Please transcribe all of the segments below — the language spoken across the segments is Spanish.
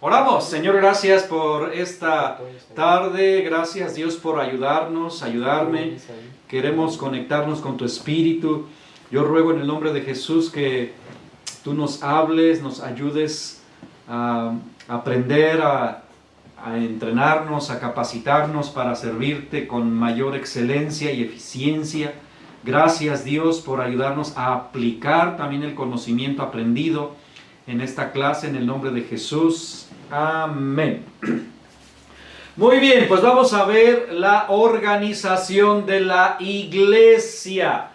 Oramos. Señor, gracias por esta tarde, gracias Dios por ayudarnos, ayudarme. Queremos conectarnos con tu Espíritu. Yo ruego en el nombre de Jesús que tú nos hables, nos ayudes a aprender, a entrenarnos, a capacitarnos para servirte con mayor excelencia y eficiencia. Gracias Dios por ayudarnos a aplicar también el conocimiento aprendido en esta clase en el nombre de Jesús. Amén. Muy bien, pues vamos a ver la organización de la iglesia.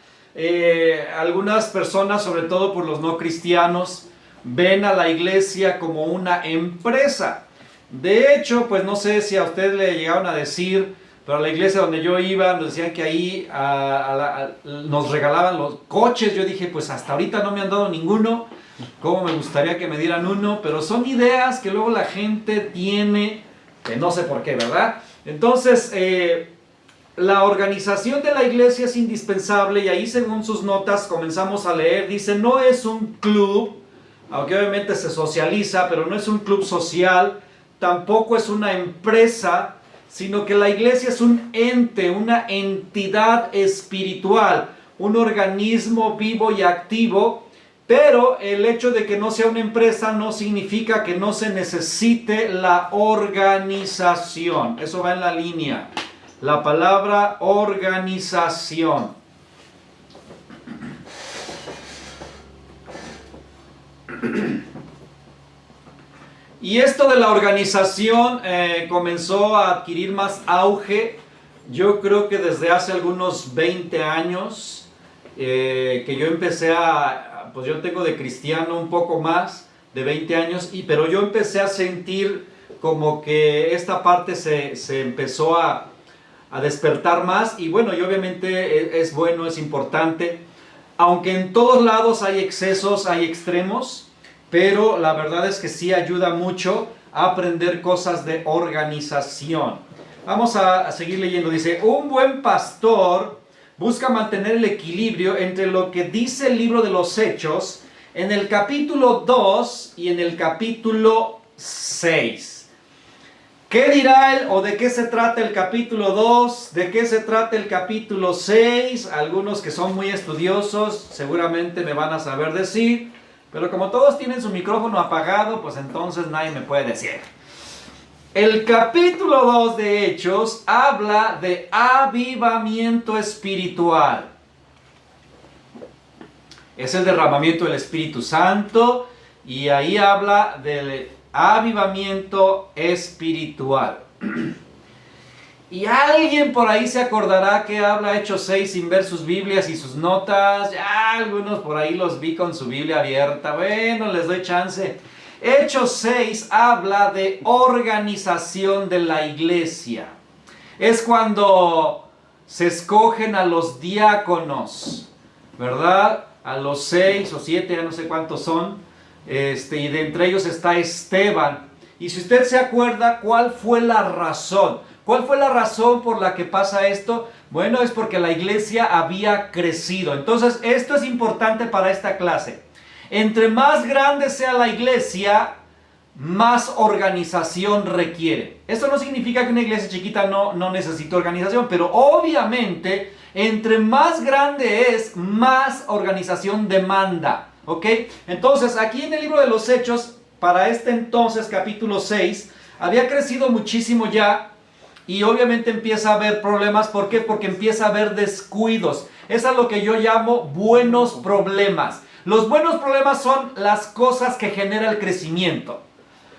Algunas personas, sobre todo por los no cristianos, ven a la iglesia como una empresa. De hecho, pues no sé si a usted le llegaron a decir, pero a la iglesia donde yo iba nos decían que ahí nos regalaban los coches. Yo dije, pues hasta ahorita no me han dado ninguno. Cómo me gustaría que me dieran uno, pero son ideas que luego la gente tiene, que no sé por qué, ¿verdad? Entonces, la organización de la iglesia es indispensable y ahí según sus notas comenzamos a leer, dice, no es un club, aunque obviamente se socializa, pero no es un club social, tampoco es una empresa, sino que la iglesia es un ente, una entidad espiritual, un organismo vivo y activo. Pero el hecho de que no sea una empresa no significa que no se necesite la organización. Eso va en la línea. La palabra organización. Y esto de la organización comenzó a adquirir más auge, yo creo que desde hace algunos 20 años, que yo empecé pues yo tengo de cristiano un poco más de 20 años, pero yo empecé a sentir como que esta parte se empezó a despertar más, y bueno, y obviamente es bueno, es importante, aunque en todos lados hay excesos, hay extremos, pero la verdad es que sí ayuda mucho a aprender cosas de organización. Vamos a seguir leyendo, dice, un buen pastor busca mantener el equilibrio entre lo que dice el libro de los Hechos en el capítulo 2 y en el capítulo 6. ¿Qué dirá él o de qué se trata el capítulo 2? ¿De qué se trata el capítulo 6? Algunos que son muy estudiosos seguramente me van a saber decir, pero como todos tienen su micrófono apagado, pues entonces nadie me puede decir. El capítulo 2 de Hechos habla de avivamiento espiritual. Es el derramamiento del Espíritu Santo y ahí habla del avivamiento espiritual. Y alguien por ahí se acordará que habla Hechos 6 sin ver sus Biblias y sus notas. Ya algunos por ahí los vi con su Biblia abierta. Bueno, les doy chance. Hechos 6 habla de organización de la iglesia. Es cuando se escogen a los diáconos, ¿verdad? A los 6 o 7, ya no sé cuántos son. Y de entre ellos está Esteban. Y si usted se acuerda, ¿cuál fue la razón? ¿Cuál fue la razón por la que pasa esto? Bueno, es porque la iglesia había crecido. Entonces, esto es importante para esta clase. Entre más grande sea la iglesia, más organización requiere. Esto no significa que una iglesia chiquita no necesite organización, pero obviamente, entre más grande es, más organización demanda. ¿Ok? Entonces, aquí en el libro de los Hechos, para este entonces, capítulo 6, había crecido muchísimo ya, y obviamente empieza a haber problemas. ¿Por qué? Porque empieza a haber descuidos. Es a lo que yo llamo buenos problemas. Los buenos problemas son las cosas que genera el crecimiento.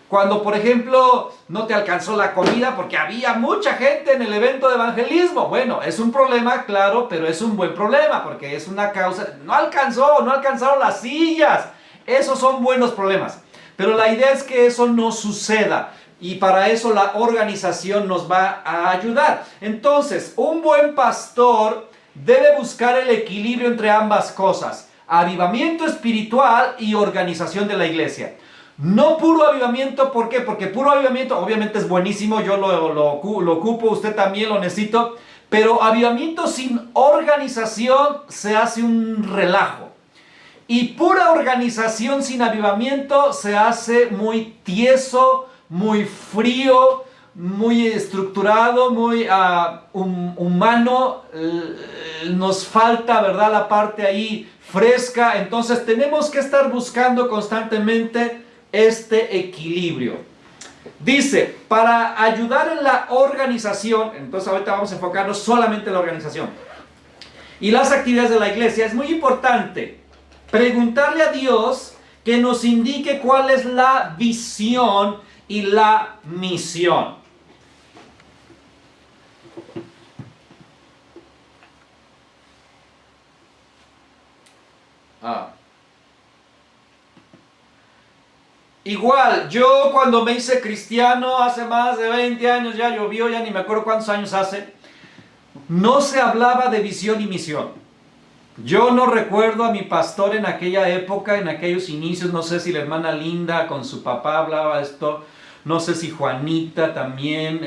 Cuando, por ejemplo, no te alcanzó la comida porque había mucha gente en el evento de evangelismo. Bueno, es un problema, claro, pero es un buen problema porque es una causa. No alcanzaron las sillas. Esos son buenos problemas. Pero la idea es que eso no suceda. Y para eso la organización nos va a ayudar. Entonces, un buen pastor debe buscar el equilibrio entre ambas cosas. Avivamiento espiritual y organización de la iglesia. No puro avivamiento, ¿por qué? Porque puro avivamiento obviamente es buenísimo, yo lo ocupo, usted también lo necesito, pero avivamiento sin organización se hace un relajo. Y pura organización sin avivamiento se hace muy tieso, muy frío, muy estructurado, muy humano. Nos falta, ¿verdad?, la parte ahí fresca. Entonces tenemos que estar buscando constantemente este equilibrio. Dice, para ayudar en la organización, entonces ahorita vamos a enfocarnos solamente en la organización y las actividades de la iglesia, es muy importante preguntarle a Dios que nos indique cuál es la visión y la misión. Igual, yo cuando me hice cristiano hace más de 20 años, ya llovió, ya ni me acuerdo cuántos años hace, no se hablaba de visión y misión. Yo no recuerdo a mi pastor en aquella época, en aquellos inicios, no sé si la hermana Linda con su papá hablaba esto, no sé si Juanita también,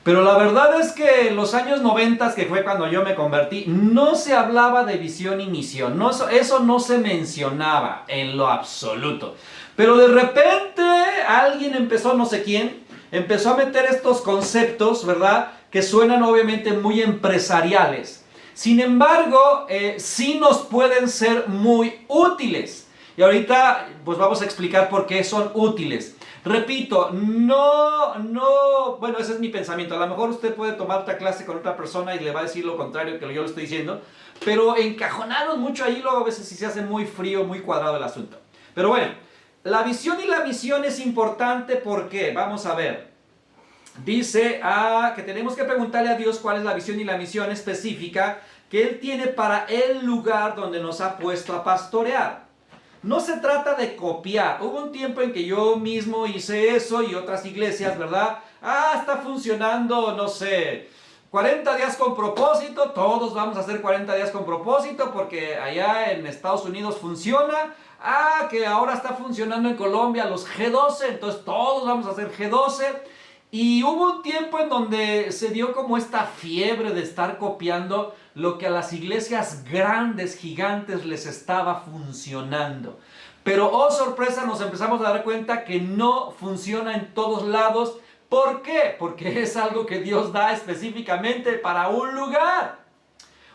pero la verdad es que los años 90, que fue cuando yo me convertí, no se hablaba de visión y misión, no, eso no se mencionaba en lo absoluto. Pero de repente alguien empezó, no sé quién, empezó a meter estos conceptos, ¿verdad?, que suenan obviamente muy empresariales. Sin embargo, sí nos pueden ser muy útiles. Y ahorita pues vamos a explicar por qué son útiles. Repito, bueno, ese es mi pensamiento. A lo mejor usted puede tomar otra clase con otra persona y le va a decir lo contrario que yo le estoy diciendo. Pero encajonados mucho ahí, luego a veces sí se hace muy frío, muy cuadrado el asunto. Pero bueno, la visión y la misión es importante porque, vamos a ver, dice que tenemos que preguntarle a Dios cuál es la visión y la misión específica que Él tiene para el lugar donde nos ha puesto a pastorear. No se trata de copiar. Hubo un tiempo en que yo mismo hice eso y otras iglesias, ¿verdad? Está funcionando, no sé, 40 días con propósito, todos vamos a hacer 40 días con propósito porque allá en Estados Unidos funciona. Que ahora está funcionando en Colombia los G12, entonces todos vamos a hacer G12. Y hubo un tiempo en donde se dio como esta fiebre de estar copiando lo que a las iglesias grandes, gigantes, les estaba funcionando. Pero, oh sorpresa, nos empezamos a dar cuenta que no funciona en todos lados. ¿Por qué? Porque es algo que Dios da específicamente para un lugar.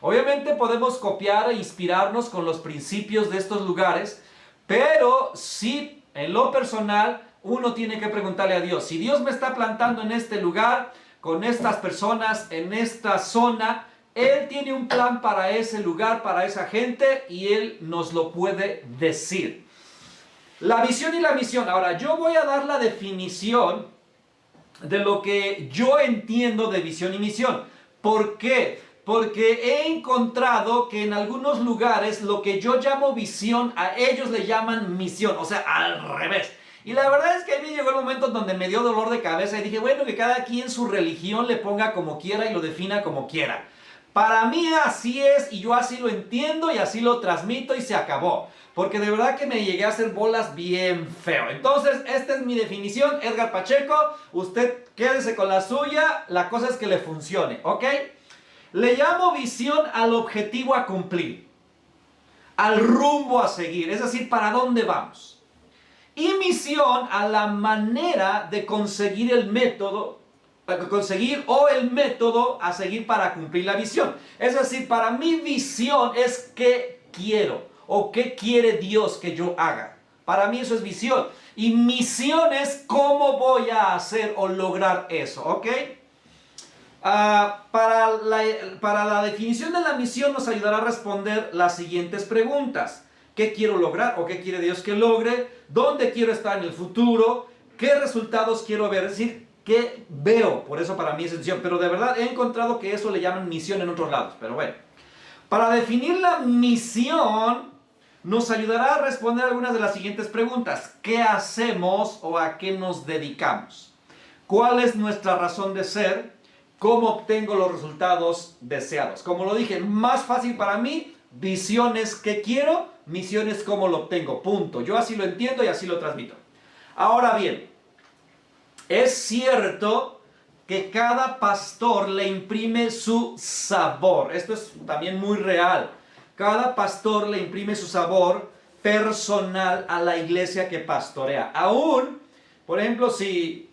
Obviamente podemos copiar e inspirarnos con los principios de estos lugares, pero sí, en lo personal, uno tiene que preguntarle a Dios, si Dios me está plantando en este lugar, con estas personas, en esta zona, Él tiene un plan para ese lugar, para esa gente, y Él nos lo puede decir. La visión y la misión. Ahora, yo voy a dar la definición de lo que yo entiendo de visión y misión. ¿Por qué? Porque he encontrado que en algunos lugares lo que yo llamo visión, a ellos le llaman misión, o sea, al revés. Y la verdad es que a mí llegó el momento donde me dio dolor de cabeza y dije, bueno, que cada quien su religión le ponga como quiera y lo defina como quiera. Para mí así es y yo así lo entiendo y así lo transmito y se acabó. Porque de verdad que me llegué a hacer bolas bien feo. Entonces, esta es mi definición, Edgar Pacheco. Usted quédese con la suya, la cosa es que le funcione, ¿ok? Le llamo visión al objetivo a cumplir, al rumbo a seguir, es decir, para dónde vamos. Y misión a la manera de conseguir el método, el método a seguir para cumplir la visión. Es decir, para mí visión es qué quiero o qué quiere Dios que yo haga. Para mí eso es visión. Y misión es cómo voy a hacer o lograr eso, ¿ok? Para la definición de la misión nos ayudará a responder las siguientes preguntas. ¿Qué quiero lograr o qué quiere Dios que logre? ¿Dónde quiero estar en el futuro? ¿Qué resultados quiero ver? Es decir, ¿qué veo? Por eso para mí es misión. Pero de verdad he encontrado que eso le llaman misión en otros lados. Pero bueno, para definir la misión nos ayudará a responder algunas de las siguientes preguntas. ¿Qué hacemos o a qué nos dedicamos? ¿Cuál es nuestra razón de ser? ¿Cómo obtengo los resultados deseados? Como lo dije, más fácil para mí, visión es qué quiero, misión es cómo lo obtengo, punto. Yo así lo entiendo y así lo transmito. Ahora bien, es cierto que cada pastor le imprime su sabor. Esto es también muy real. Cada pastor le imprime su sabor personal a la iglesia que pastorea. Aún Por ejemplo, si,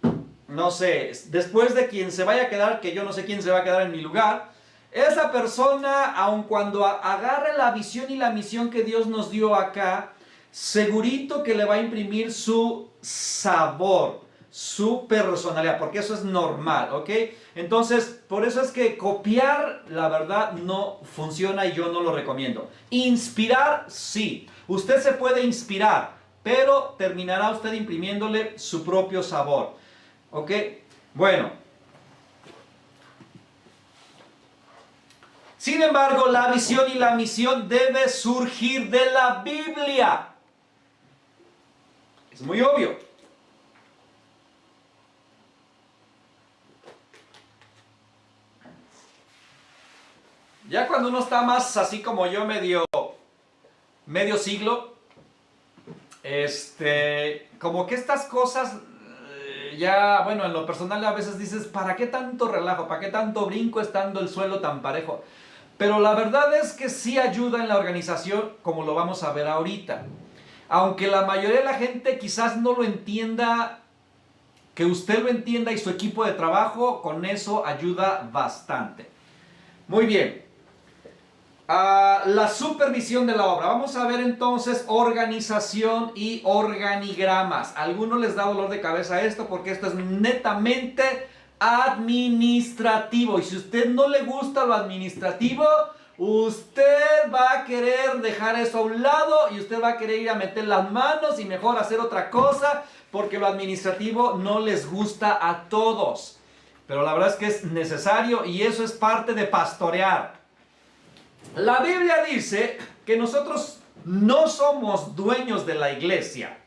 no sé, después de quien se vaya a quedar, que yo no sé quién se va a quedar en mi lugar, esa persona, aun cuando agarre la visión y la misión que Dios nos dio acá, segurito que le va a imprimir su sabor, su personalidad, porque eso es normal, ¿ok? Entonces, por eso es que copiar, la verdad, no funciona y yo no lo recomiendo. Inspirar, sí. Usted se puede inspirar, pero terminará usted imprimiéndole su propio sabor, ¿ok? Bueno. Sin embargo, la visión y la misión debe surgir de la Biblia. Es muy obvio. Ya cuando uno está más así como yo, medio siglo, como que estas cosas, ya, bueno, en lo personal a veces dices, ¿para qué tanto relajo? ¿Para qué tanto brinco estando el suelo tan parejo? Pero la verdad es que sí ayuda en la organización, como lo vamos a ver ahorita. Aunque la mayoría de la gente quizás no lo entienda, que usted lo entienda y su equipo de trabajo, con eso ayuda bastante. Muy bien. La supervisión de la obra. Vamos a ver entonces organización y organigramas. A algunos les da dolor de cabeza esto porque esto es netamente administrativo. Y si a usted no le gusta lo administrativo, usted va a querer dejar eso a un lado y usted va a querer ir a meter las manos y mejor hacer otra cosa porque lo administrativo no les gusta a todos. Pero la verdad es que es necesario y eso es parte de pastorear. La Biblia dice que nosotros no somos dueños de la iglesia,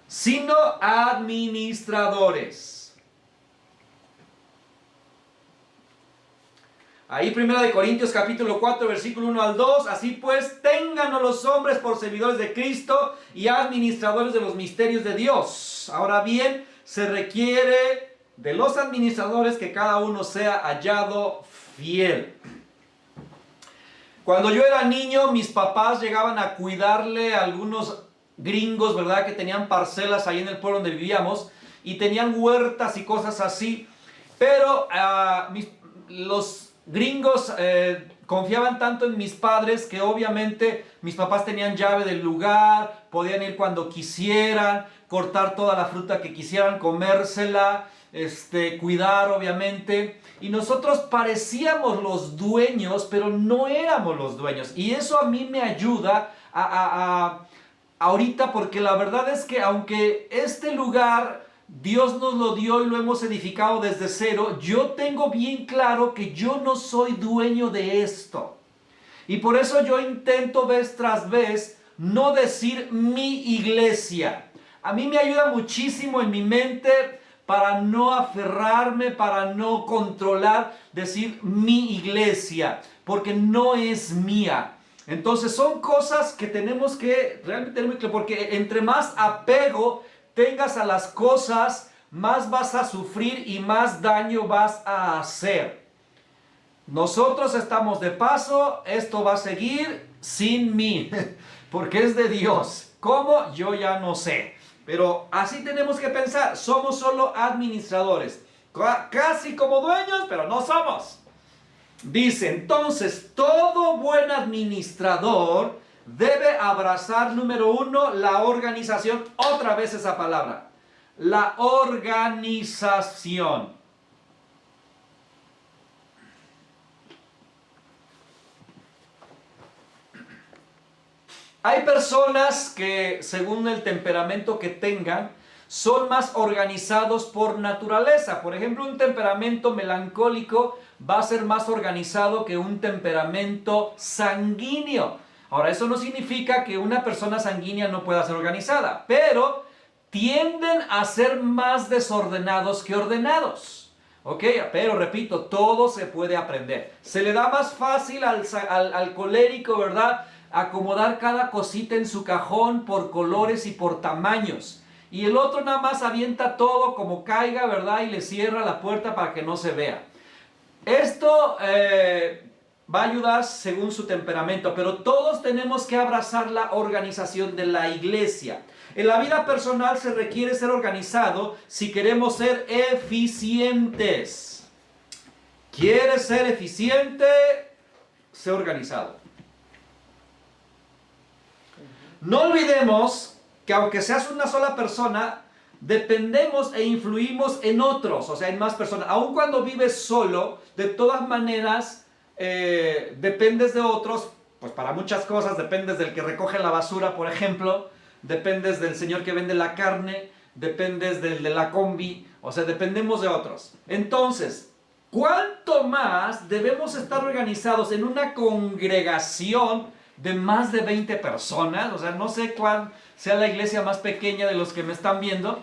sino administradores. Ahí 1 Corintios capítulo 4 versículo 1 al 2, así pues téngannos los hombres por servidores de Cristo y administradores de los misterios de Dios. Ahora bien, se requiere de los administradores que cada uno sea hallado fiel. Cuando yo era niño, mis papás llegaban a cuidarle a algunos gringos, ¿verdad? Que tenían parcelas ahí en el pueblo donde vivíamos y tenían huertas y cosas así. Pero los gringos confiaban tanto en mis padres que obviamente mis papás tenían llave del lugar, podían ir cuando quisieran, cortar toda la fruta que quisieran, comérsela, cuidar obviamente. Y nosotros parecíamos los dueños, pero no éramos los dueños. Y eso a mí me ayuda ahorita porque la verdad es que aunque este lugar Dios nos lo dio y lo hemos edificado desde cero, yo tengo bien claro que yo no soy dueño de esto. Y por eso yo intento vez tras vez no decir mi iglesia. A mí me ayuda muchísimo en mi mente para no aferrarme, para no controlar, decir mi iglesia, porque no es mía. Entonces son cosas que tenemos que realmente tener muy claro, porque entre más apego tengas a las cosas, más vas a sufrir y más daño vas a hacer. Nosotros estamos de paso, esto va a seguir sin mí, porque es de Dios. ¿Cómo? Yo ya no sé. Pero así tenemos que pensar, somos solo administradores, casi como dueños, pero no somos. Dice, entonces, todo buen administrador debe abrazar, número uno, la organización, otra vez esa palabra, la organización. Hay personas que, según el temperamento que tengan, son más organizados por naturaleza. Por ejemplo, un temperamento melancólico va a ser más organizado que un temperamento sanguíneo. Ahora, eso no significa que una persona sanguínea no pueda ser organizada, pero tienden a ser más desordenados que ordenados. ¿Ok? Pero repito, todo se puede aprender. Se le da más fácil al colérico, ¿verdad?, acomodar cada cosita en su cajón por colores y por tamaños. Y el otro nada más avienta todo como caiga, ¿verdad? Y le cierra la puerta para que no se vea. Esto va a ayudar según su temperamento, pero todos tenemos que abrazar la organización de la iglesia. En la vida personal se requiere ser organizado si queremos ser eficientes. ¿Quieres ser eficiente? Sé organizado. No olvidemos que aunque seas una sola persona, dependemos e influimos en otros, o sea, en más personas. Aun cuando vives solo, de todas maneras, dependes de otros, pues para muchas cosas, dependes del que recoge la basura, por ejemplo, dependes del señor que vende la carne, dependes del de la combi, o sea, dependemos de otros. Entonces, ¿cuánto más debemos estar organizados en una congregación de más de 20 personas? O sea, no sé cuál sea la iglesia más pequeña de los que me están viendo,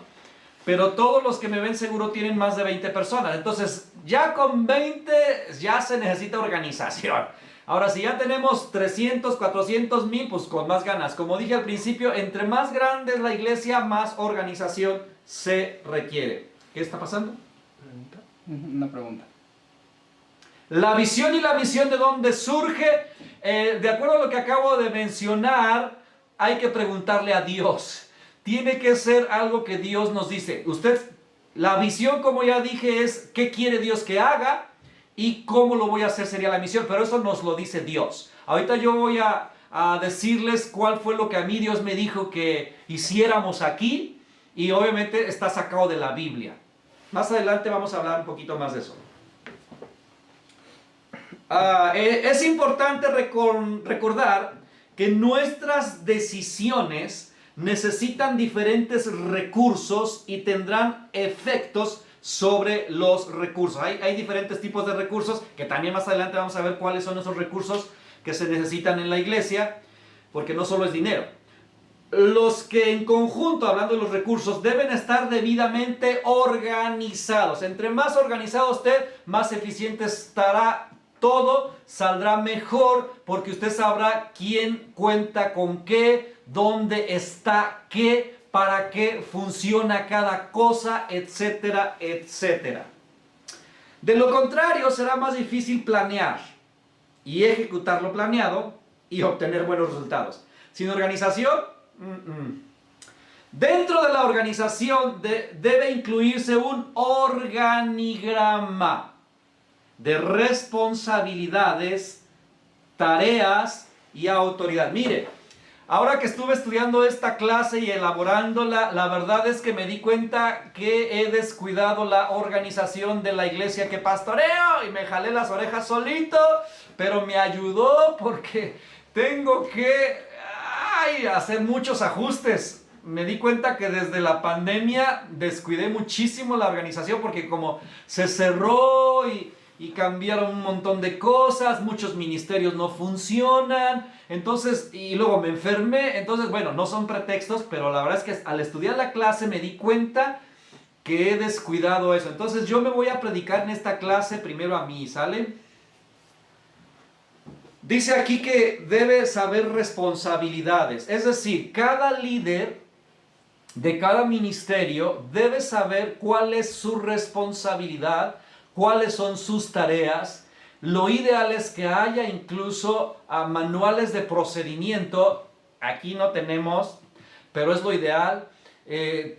pero todos los que me ven seguro tienen más de 20 personas. Entonces, ya con 20 ya se necesita organización. Ahora, si ya tenemos 300, 400 mil, pues con más ganas. Como dije al principio, entre más grande es la iglesia, más organización se requiere. ¿Qué está pasando? Una pregunta. La visión y la misión de dónde surge, de acuerdo a lo que acabo de mencionar, hay que preguntarle a Dios. Tiene que ser algo que Dios nos dice. La visión, como ya dije, es qué quiere Dios que haga y cómo lo voy a hacer sería la misión. Pero eso nos lo dice Dios. Ahorita yo voy a decirles cuál fue lo que a mí Dios me dijo que hiciéramos aquí. Y obviamente está sacado de la Biblia. Más adelante vamos a hablar un poquito más de eso. Es importante recordar que nuestras decisiones necesitan diferentes recursos y tendrán efectos sobre los recursos. Hay diferentes tipos de recursos que también más adelante vamos a ver cuáles son esos recursos que se necesitan en la iglesia, porque no solo es dinero. Los que en conjunto, hablando de los recursos, deben estar debidamente organizados. Entre más organizado usted, más eficiente estará todo, saldrá mejor, porque usted sabrá quién cuenta con qué, dónde está qué, para qué funciona cada cosa, etcétera, etcétera. De lo contrario, será más difícil planear y ejecutar lo planeado y obtener buenos resultados. Sin organización, dentro de la organización debe incluirse un organigrama de responsabilidades, tareas y autoridad. Mire, ahora que estuve estudiando esta clase y elaborándola, la verdad es que me di cuenta que he descuidado la organización de la iglesia que pastoreo y me jalé las orejas solito, pero me ayudó porque tengo que hacer muchos ajustes. Me di cuenta que desde la pandemia descuidé muchísimo la organización porque como se cerró y cambiaron un montón de cosas, muchos ministerios no funcionan, entonces, y luego me enfermé, entonces, bueno, no son pretextos, pero la verdad es que al estudiar la clase me di cuenta que he descuidado eso. Entonces yo me voy a predicar en esta clase primero a mí, ¿sale? Dice aquí que debe saber responsabilidades, es decir, cada líder de cada ministerio debe saber cuál es su responsabilidad, cuáles son sus tareas. Lo ideal es que haya incluso manuales de procedimiento. Aquí no tenemos, pero es lo ideal.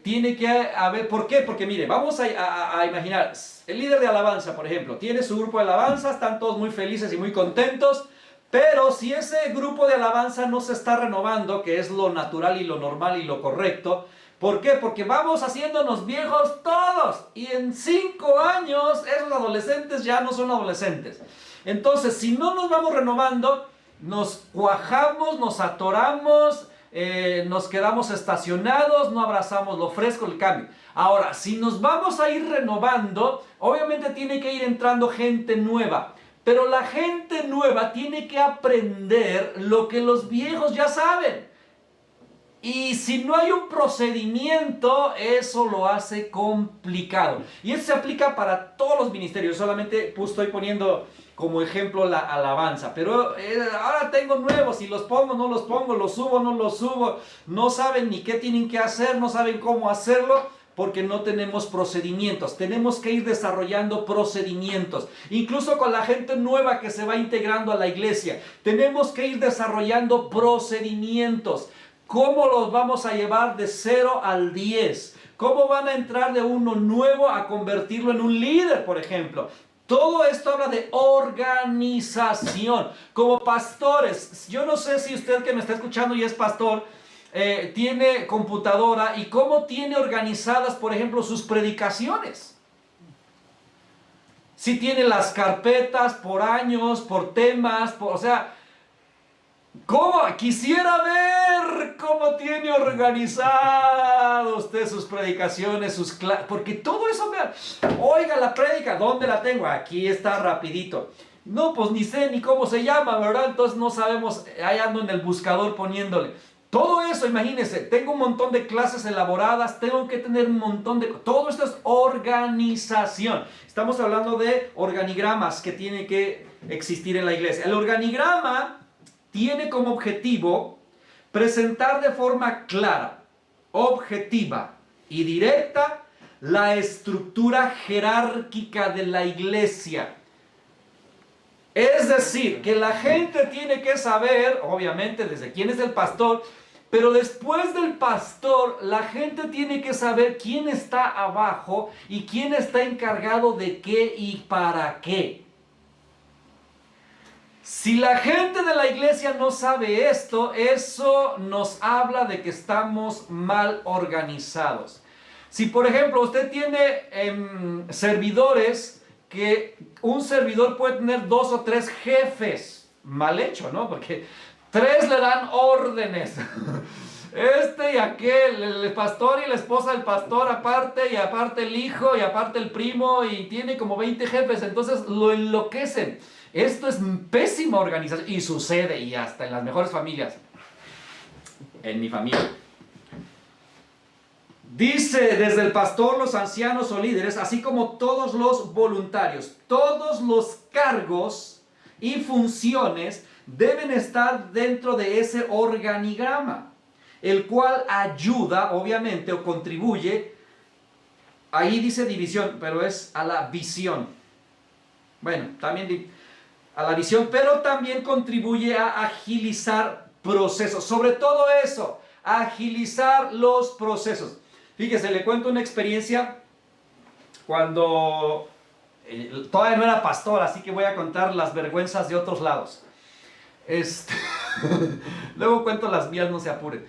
Tiene que haber, ¿por qué? Porque mire, vamos a imaginar, el líder de alabanza, por ejemplo, tiene su grupo de alabanza, están todos muy felices y muy contentos, pero si ese grupo de alabanza no se está renovando, que es lo natural y lo normal y lo correcto, ¿por qué? Porque vamos haciéndonos viejos todos y en 5 años esos adolescentes ya no son adolescentes. Entonces, si no nos vamos renovando, nos cuajamos, nos atoramos, nos quedamos estacionados, no abrazamos lo fresco, el cambio. Ahora, si nos vamos a ir renovando, obviamente tiene que ir entrando gente nueva. Pero la gente nueva tiene que aprender lo que los viejos ya saben. Y si no hay un procedimiento, eso lo hace complicado. Y eso se aplica para todos los ministerios. Solamente estoy poniendo como ejemplo la alabanza. Pero ahora tengo nuevos y los pongo, no los subo, no saben ni qué tienen que hacer, no saben cómo hacerlo. porque no tenemos procedimientos. Tenemos que ir desarrollando procedimientos. Incluso con la gente nueva que se va integrando a la iglesia, tenemos que ir desarrollando procedimientos. ¿Cómo los vamos a llevar de 0 al 10? ¿Cómo van a entrar de uno nuevo a convertirlo en un líder, por ejemplo? Todo esto habla de organización. Como pastores, yo no sé si usted que me está escuchando y es pastor, tiene computadora y cómo tiene organizadas, por ejemplo, sus predicaciones. Si tiene las carpetas por años, por temas, o sea, ¿cómo? Quisiera ver cómo tiene organizado usted sus predicaciones, sus clases, porque todo eso, vean, oiga la prédica, ¿dónde la tengo? Aquí está rapidito. No, pues ni sé ni cómo se llama, ¿verdad? Entonces no sabemos, ahí ando en el buscador poniéndole. Todo eso, imagínense, tengo un montón de clases elaboradas, tengo que tener un montón de... Todo esto es organización. Estamos hablando de organigramas que tienen que existir en la iglesia. El organigrama tiene como objetivo presentar de forma clara, objetiva y directa la estructura jerárquica de la iglesia. Es decir, que la gente tiene que saber, obviamente, desde quién es el pastor, pero después del pastor, la gente tiene que saber quién está abajo y quién está encargado de qué y para qué. Si la gente de la iglesia no sabe esto, eso nos habla de que estamos mal organizados. Si por ejemplo usted tiene servidores, que un servidor puede tener 2 o 3 jefes, mal hecho, ¿no? Porque 3 le dan órdenes. Este y aquel, el pastor y la esposa del pastor aparte, y aparte el hijo, y aparte el primo, y tiene como 20 jefes, entonces lo enloquecen. Esto es pésima organización, y sucede, y hasta en las mejores familias. En mi familia. Dice, desde el pastor, los ancianos o líderes, así como todos los voluntarios, todos los cargos y funciones deben estar dentro de ese organigrama, el cual ayuda, obviamente, o contribuye, ahí dice división, pero es a la visión. Bueno, también a la visión, pero también contribuye a agilizar procesos. Sobre todo eso, agilizar los procesos. Fíjese, le cuento una experiencia cuando todavía no era pastor, así que voy a contar las vergüenzas de otros lados. Luego cuento las mías, no se apure.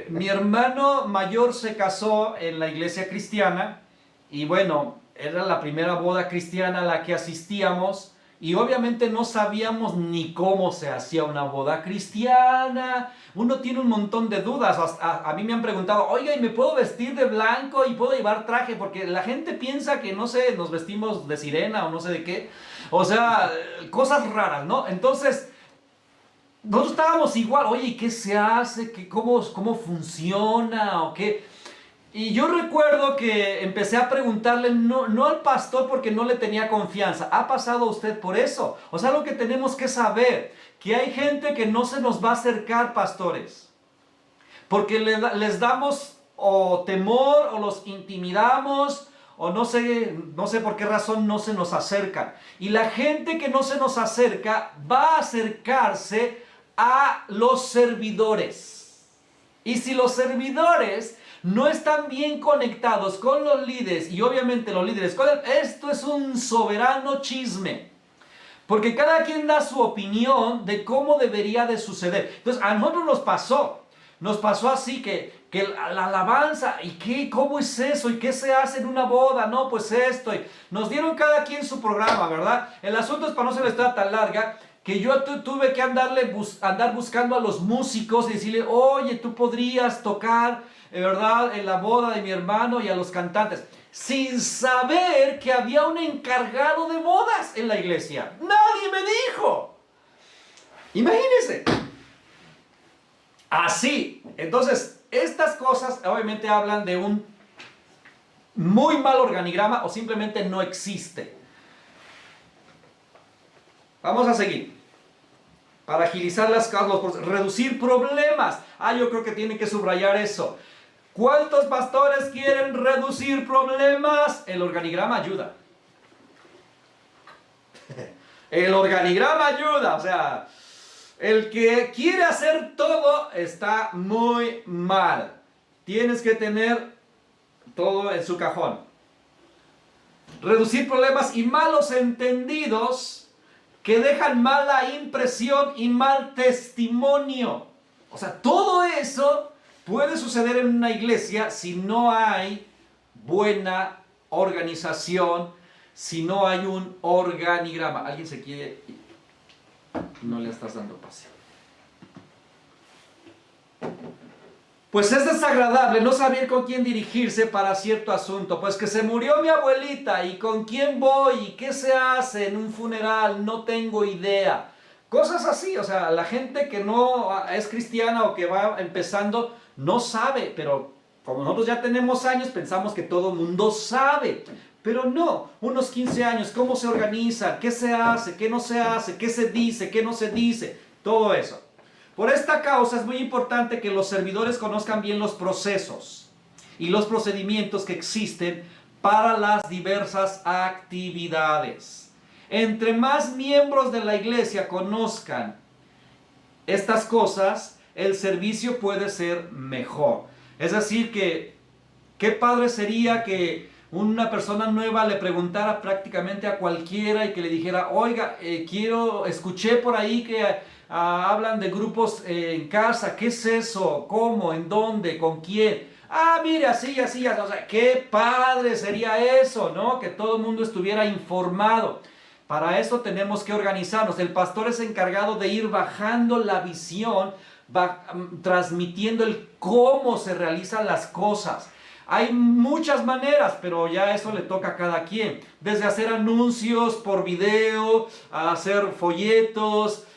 Mi hermano mayor se casó en la iglesia cristiana y bueno, era la primera boda cristiana a la que asistíamos. Y obviamente no sabíamos ni cómo se hacía una boda cristiana. Uno tiene un montón de dudas. A mí me han preguntado, oiga, ¿y me puedo vestir de blanco y puedo llevar traje? Porque la gente piensa que, no sé, nos vestimos de sirena o no sé de qué. O sea, cosas raras, ¿no? Entonces, nosotros estábamos igual, oye, ¿qué se hace? ¿Cómo funciona? ¿O qué? Y yo recuerdo que empecé a preguntarle, no al pastor porque no le tenía confianza. ¿Ha pasado usted por eso? O sea, lo que tenemos que saber, que hay gente que no se nos va a acercar, pastores. Porque les damos o temor, o los intimidamos, o no sé por qué razón no se nos acercan. Y la gente que no se nos acerca va a acercarse a los servidores. Y si los servidores no están bien conectados con los líderes, y obviamente los líderes con esto es un soberano chisme, porque cada quien da su opinión de cómo debería de suceder. Entonces a nosotros nos pasó así, que la alabanza, ¿y qué? ¿Cómo es eso? ¿Y qué se hace en una boda? No, pues esto, y nos dieron cada quien su programa, ¿verdad? El asunto es, para no ser la historia tan larga, que yo tuve que andar buscando a los músicos y decirle, oye, tú podrías tocar, ¿verdad?, en la boda de mi hermano, y a los cantantes, sin saber que había un encargado de bodas en la iglesia. Nadie me dijo. Imagínense. Así. Entonces, estas cosas obviamente hablan de un muy mal organigrama, o simplemente no existe. Vamos a seguir. Para agilizar las cosas, reducir problemas. Yo creo que tiene que subrayar eso. ¿Cuántos pastores quieren reducir problemas? El organigrama ayuda. El organigrama ayuda, o sea, el que quiere hacer todo está muy mal. Tienes que tener todo en su cajón. Reducir problemas y malos entendidos que dejan mala impresión y mal testimonio. O sea, todo eso puede suceder en una iglesia si no hay buena organización, si no hay un organigrama. ¿Alguien se quiere? No le estás dando pase. Pues es desagradable no saber con quién dirigirse para cierto asunto. Pues que se murió mi abuelita y con quién voy y qué se hace en un funeral, no tengo idea. Cosas así, o sea, la gente que no es cristiana o que va empezando no sabe, pero como nosotros ya tenemos años pensamos que todo el mundo sabe. Pero no, unos 15 años, cómo se organiza, qué se hace, qué no se hace, qué se dice, qué no se dice, todo eso. Por esta causa es muy importante que los servidores conozcan bien los procesos y los procedimientos que existen para las diversas actividades. Entre más miembros de la iglesia conozcan estas cosas, el servicio puede ser mejor. Es decir, que qué padre sería que una persona nueva le preguntara prácticamente a cualquiera y que le dijera, oiga, escuché por ahí que hablan de grupos en casa, ¿qué es eso? ¿Cómo? ¿En dónde? ¿Con quién? Ah, mire, así, así, o sea, qué padre sería eso, ¿no? Que todo el mundo estuviera informado. Para eso tenemos que organizarnos. El pastor es encargado de ir bajando la visión, transmitiendo el cómo se realizan las cosas. Hay muchas maneras, pero ya eso le toca a cada quien. Desde hacer anuncios por video, a hacer folletos,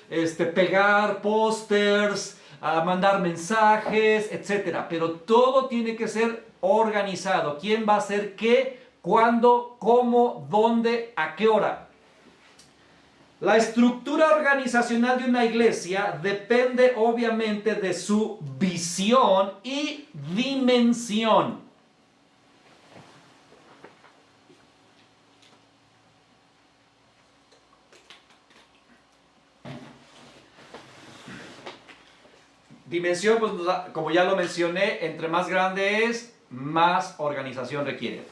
pegar pósters, a mandar mensajes, etc. Pero todo tiene que ser organizado. ¿Quién va a hacer qué? ¿Cuándo? ¿Cómo? ¿Dónde? ¿A qué hora? La estructura organizacional de una iglesia depende obviamente de su visión y dimensión. Dimensión, pues como ya lo mencioné, entre más grande es, más organización requiere.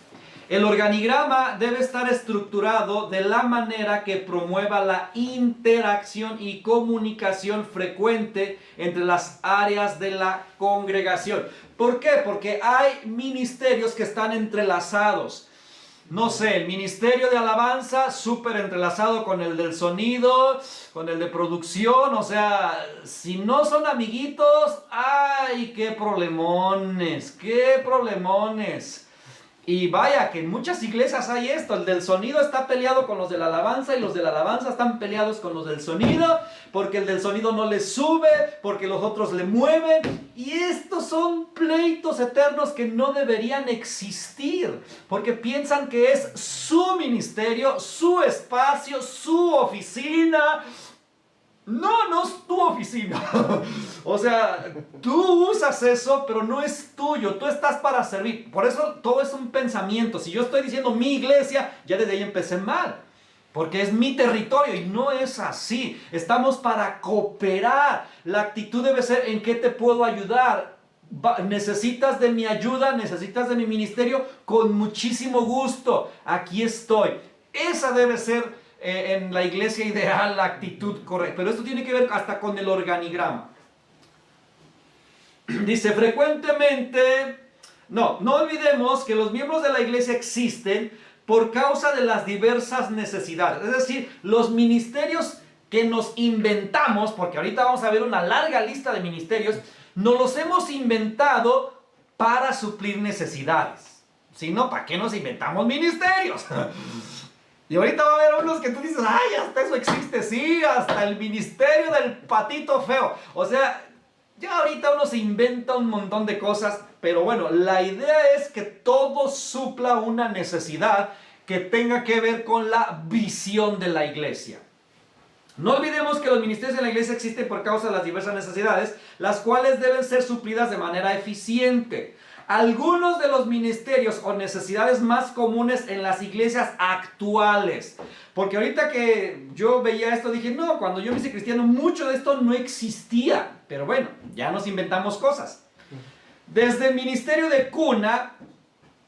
El organigrama debe estar estructurado de la manera que promueva la interacción y comunicación frecuente entre las áreas de la congregación. ¿Por qué? Porque hay ministerios que están entrelazados. No sé, el ministerio de alabanza súper entrelazado con el del sonido, con el de producción, o sea, si no son amiguitos, ¡ay, qué problemones! ¡Qué problemones! Y vaya, que en muchas iglesias hay esto, el del sonido está peleado con los de la alabanza y los de la alabanza están peleados con los del sonido, porque el del sonido no le sube, porque los otros le mueven, y estos son pleitos eternos que no deberían existir, porque piensan que es su ministerio, su espacio, su oficina. No, no es tu oficina. O sea, tú usas eso, pero no es tuyo. Tú estás para servir. Por eso todo es un pensamiento. Si yo estoy diciendo mi iglesia, ya desde ahí empecé mal. Porque es mi territorio y no es así. Estamos para cooperar. La actitud debe ser en qué te puedo ayudar. Necesitas de mi ayuda, necesitas de mi ministerio, con muchísimo gusto. Aquí estoy. Esa debe ser en la iglesia ideal, la actitud correcta. Pero esto tiene que ver hasta con el organigrama. Dice, frecuentemente, no olvidemos que los miembros de la iglesia existen por causa de las diversas necesidades. Es decir, los ministerios que nos inventamos, porque ahorita vamos a ver una larga lista de ministerios, nos los hemos inventado para suplir necesidades. Si no, ¿para qué nos inventamos ministerios? Y ahorita va a haber unos que tú dices, ¡ay, hasta eso existe! Sí, hasta el ministerio del patito feo. O sea, ya ahorita uno se inventa un montón de cosas, pero bueno, la idea es que todo supla una necesidad que tenga que ver con la visión de la iglesia. No olvidemos que los ministerios de la iglesia existen por causa de las diversas necesidades, las cuales deben ser suplidas de manera eficiente. algunos de los ministerios o necesidades más comunes en las iglesias actuales. Porque ahorita que yo veía esto dije, no, cuando yo me hice cristiano mucho de esto no existía. Pero bueno, ya nos inventamos cosas. Desde el ministerio de cuna,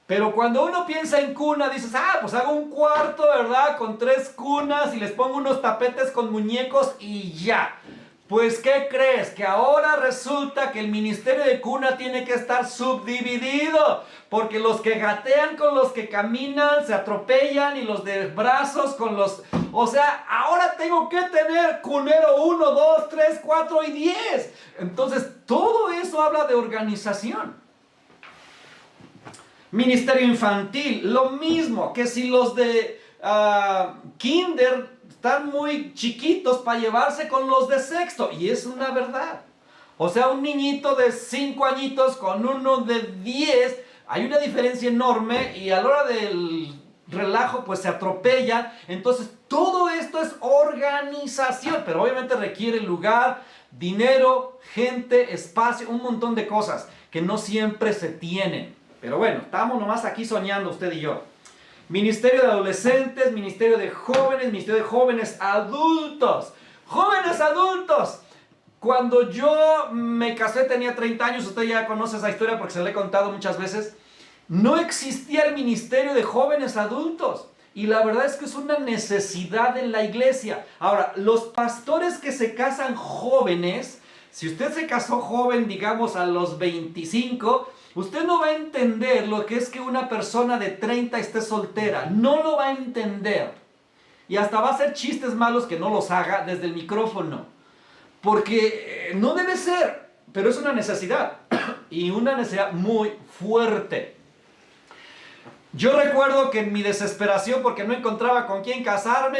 pero cuando uno piensa en cuna dices, pues hago un cuarto, ¿verdad? Con 3 cunas y les pongo unos tapetes con muñecos y ya. Pues, ¿qué crees? Que ahora resulta que el ministerio de cuna tiene que estar subdividido, porque los que gatean con los que caminan se atropellan y los de brazos con los... O sea, ahora tengo que tener cunero 1, 2, 3, 4 y 10. Entonces, todo eso habla de organización. Ministerio infantil, lo mismo, que si los de kinder están muy chiquitos para llevarse con los de sexto, y es una verdad. O sea, un niñito de 5 añitos con uno de 10, hay una diferencia enorme y a la hora del relajo pues se atropellan. Entonces todo esto es organización, pero obviamente requiere lugar, dinero, gente, espacio, un montón de cosas que no siempre se tienen. Pero bueno, estamos nomás aquí soñando usted y yo. Ministerio de adolescentes, ministerio de jóvenes adultos. Jóvenes adultos. Cuando yo me casé tenía 30 años, usted ya conoce esa historia porque se la he contado muchas veces. No existía el ministerio de jóvenes adultos. Y la verdad es que es una necesidad en la iglesia. Ahora, los pastores que se casan jóvenes, si usted se casó joven, digamos a los 25, usted no va a entender lo que es que una persona de 30 esté soltera. No lo va a entender. Y hasta va a hacer chistes malos que no los haga desde el micrófono. Porque no debe ser, pero es una necesidad. Y una necesidad muy fuerte. Yo recuerdo que en mi desesperación porque no encontraba con quién casarme,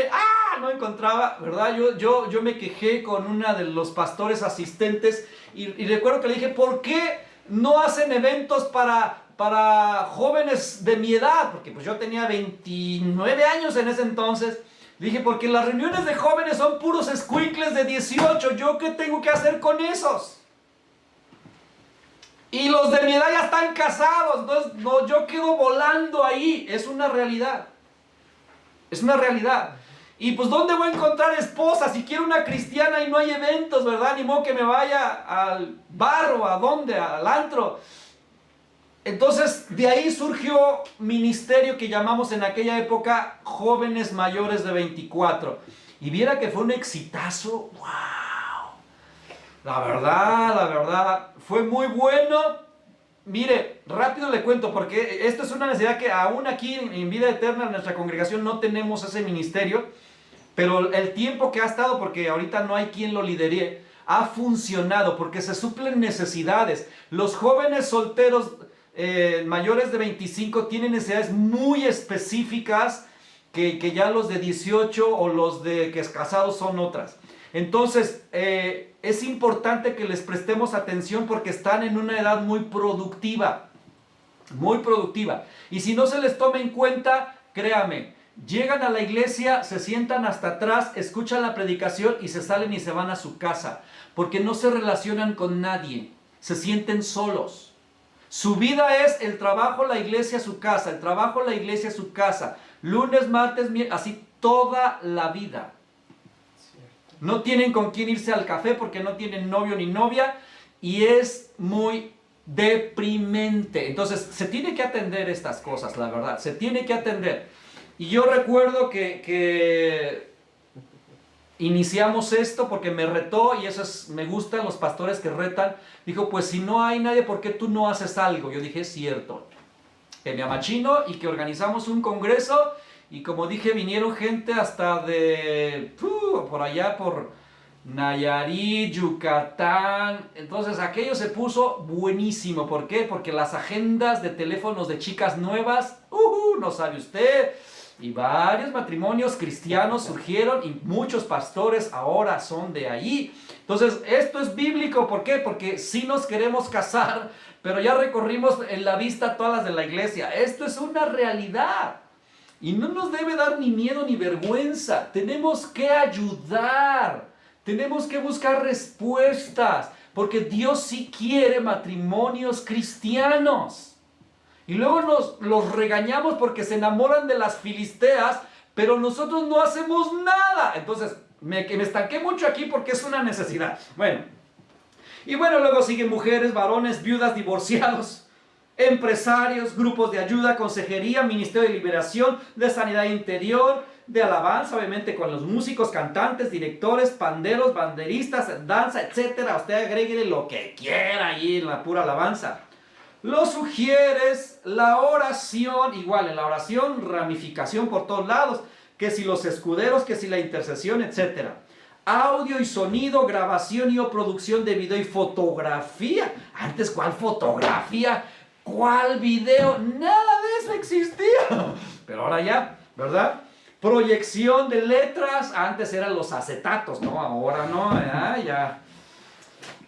no encontraba, ¿verdad? Yo me quejé con una de los pastores asistentes y recuerdo que le dije, ¿por qué no hacen eventos para jóvenes de mi edad? Porque pues yo tenía 29 años en ese entonces. Le dije, porque las reuniones de jóvenes son puros escuincles de 18, ¿yo qué tengo que hacer con esos? Y los de mi edad ya están casados, entonces no, yo quedo volando ahí. Es una realidad. Es una realidad. Y pues ¿dónde voy a encontrar esposa? Si quiero una cristiana y no hay eventos, ¿verdad? Ni modo que me vaya al bar o a dónde, al antro. Entonces de ahí surgió ministerio que llamamos en aquella época jóvenes mayores de 24. Y viera que fue un exitazo. ¡Wow! La verdad, fue muy bueno. Mire, rápido le cuento, porque esto es una necesidad que aún aquí en Vida Eterna, en nuestra congregación, no tenemos ese ministerio. Pero el tiempo que ha estado, porque ahorita no hay quien lo lidere, ha funcionado, porque se suplen necesidades. Los jóvenes solteros mayores de 25 tienen necesidades muy específicas que ya los de 18 o los de que es casados son otras. Entonces, es importante que les prestemos atención porque están en una edad muy productiva. Muy productiva. Y si no se les toma en cuenta, créame, llegan a la iglesia, se sientan hasta atrás, escuchan la predicación y se salen y se van a su casa. Porque no se relacionan con nadie. Se sienten solos. Su vida es el trabajo, la iglesia, su casa. El trabajo, la iglesia, su casa. Lunes, martes, miércoles, así toda la vida. No tienen con quién irse al café porque no tienen novio ni novia y es muy deprimente. Entonces se tiene que atender estas cosas, la verdad, se tiene que atender. Y yo recuerdo que iniciamos esto porque me retó y eso es, me gustan los pastores que retan. Dijo, pues si no hay nadie, ¿por qué tú no haces algo? Yo dije, es cierto. Que me amachino y que organizamos un congreso. Y como dije, vinieron gente hasta de por allá, por Nayarit, Yucatán. Entonces aquello se puso buenísimo. ¿Por qué? Porque las agendas de teléfonos de chicas nuevas, no sabe usted. Y varios matrimonios cristianos surgieron y muchos pastores ahora son de ahí. Entonces esto es bíblico. ¿Por qué? Porque sí nos queremos casar, pero ya recorrimos en la vista todas las de la iglesia. Esto es una realidad. Y no nos debe dar ni miedo ni vergüenza. Tenemos que ayudar. Tenemos que buscar respuestas. Porque Dios sí quiere matrimonios cristianos. Y luego los regañamos porque se enamoran de las filisteas, pero nosotros no hacemos nada. Entonces, me estanqué mucho aquí porque es una necesidad. Bueno, y bueno, luego siguen mujeres, varones, viudas, divorciados, empresarios, grupos de ayuda, consejería, ministerio de liberación, de sanidad interior, de alabanza, obviamente con los músicos, cantantes, directores, panderos, banderistas, danza, etcétera. Usted agréguele lo que quiera ahí en la pura alabanza. Los sugieres, la oración, igual en la oración, ramificación por todos lados, que si los escuderos, que si la intercesión, etcétera. Audio y sonido, grabación y o producción de video y fotografía. Antes, ¿cuál fotografía? ¿Cuál video? Nada de eso existía. Pero ahora ya, ¿verdad? Proyección de letras. Antes eran los acetatos, ¿no? Ahora no, ya.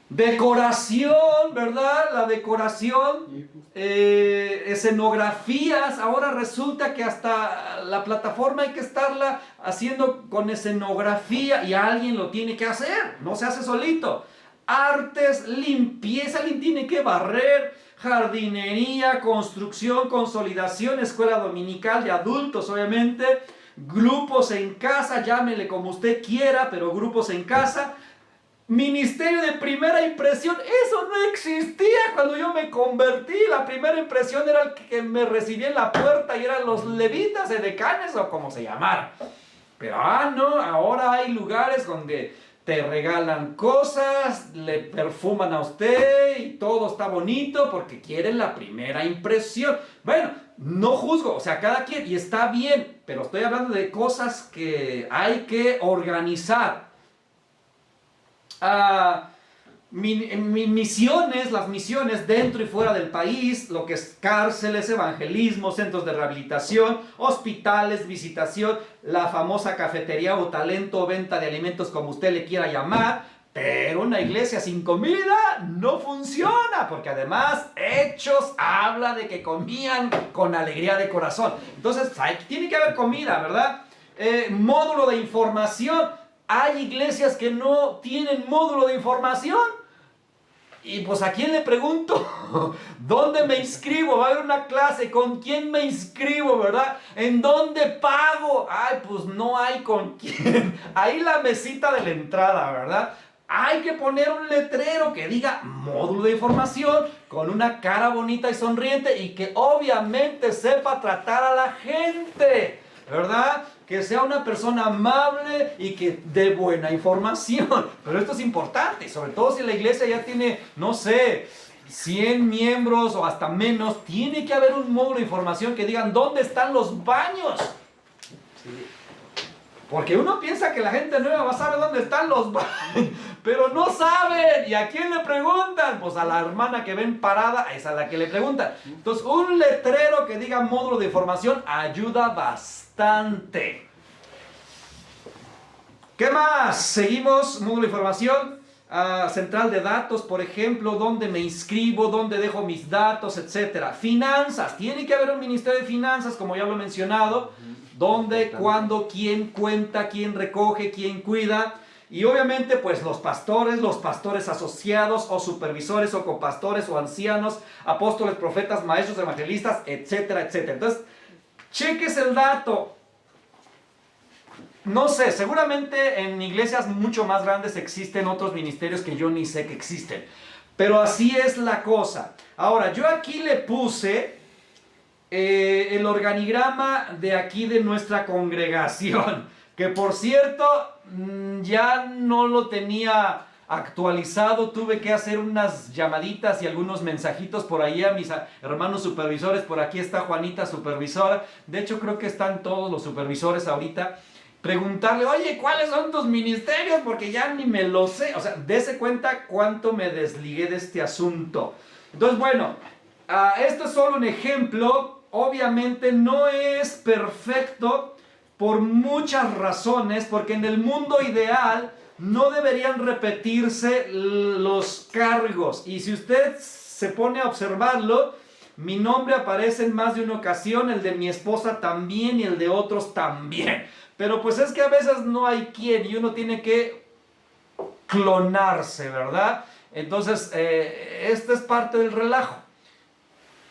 Decoración, ¿verdad? La decoración, escenografías. Ahora resulta que hasta la plataforma hay que estarla haciendo con escenografía y alguien lo tiene que hacer, no se hace solito. Artes, limpieza, alguien tiene que barrer, jardinería, construcción, consolidación, escuela dominical de adultos, obviamente, grupos en casa, llámele como usted quiera, pero grupos en casa. Ministerio de primera impresión, eso no existía cuando yo me convertí. La primera impresión era el que me recibía en la puerta y eran los levitas, edecanes o como se llamara. Pero no, ahora hay lugares donde te regalan cosas, le perfuman a usted y todo está bonito porque quieren la primera impresión. Bueno, no juzgo, o sea, cada quien, y está bien, pero estoy hablando de cosas que hay que organizar. Misiones, las misiones dentro y fuera del país, lo que es cárceles, evangelismo, centros de rehabilitación, hospitales, visitación, la famosa cafetería o talento, venta de alimentos como usted le quiera llamar. Pero una iglesia sin comida no funciona, porque además Hechos habla de que comían con alegría de corazón. Entonces tiene que haber comida, ¿verdad? Módulo de información. Hay iglesias que no tienen módulo de información. Y pues ¿a quién le pregunto? ¿Dónde me inscribo? Va a haber una clase. ¿Con quién me inscribo, verdad? ¿En dónde pago? Ay, pues no hay con quién. Ahí la mesita de la entrada, ¿verdad? Hay que poner un letrero que diga módulo de información con una cara bonita y sonriente y que obviamente sepa tratar a la gente, ¿verdad? Que sea una persona amable y que dé buena información. Pero esto es importante, sobre todo si la iglesia ya tiene, no sé, 100 miembros o hasta menos. Tiene que haber un módulo de información que digan dónde están los baños. Sí. Porque uno piensa que la gente nueva va a saber dónde están los baños, pero no saben. ¿Y a quién le preguntan? Pues a la hermana que ven parada, es a la que le preguntan. Entonces, un letrero que diga módulo de información ayuda bastante. ¿Qué más? Seguimos, módulo de información, central de datos, por ejemplo, dónde me inscribo, dónde dejo mis datos, etcétera. Finanzas, tiene que haber un ministerio de finanzas, como ya lo he mencionado. ¿Dónde, cuándo, quién cuenta, quién recoge, quién cuida? Y obviamente pues los pastores asociados o supervisores o copastores o ancianos, apóstoles, profetas, maestros, evangelistas, etcétera, etcétera. Entonces, cheques el dato. No sé, seguramente en iglesias mucho más grandes existen otros ministerios que yo ni sé que existen. Pero así es la cosa. Ahora, yo aquí le puse el organigrama de aquí de nuestra congregación, que por cierto ya no lo tenía actualizado. Tuve que hacer unas llamaditas y algunos mensajitos por ahí a mis hermanos supervisores. Por aquí está Juanita, supervisora. De hecho creo que están todos los supervisores ahorita. Preguntarle, oye, ¿cuáles son tus ministerios? Porque ya ni me lo sé. O sea, dese cuenta cuánto me desligué de este asunto. Entonces, bueno, esto es solo un ejemplo. Obviamente no es perfecto por muchas razones, porque en el mundo ideal no deberían repetirse los cargos. Y si usted se pone a observarlo, mi nombre aparece en más de una ocasión, el de mi esposa también y el de otros también. Pero pues es que a veces no hay quien y uno tiene que clonarse, ¿verdad? Entonces, esto es parte del relajo.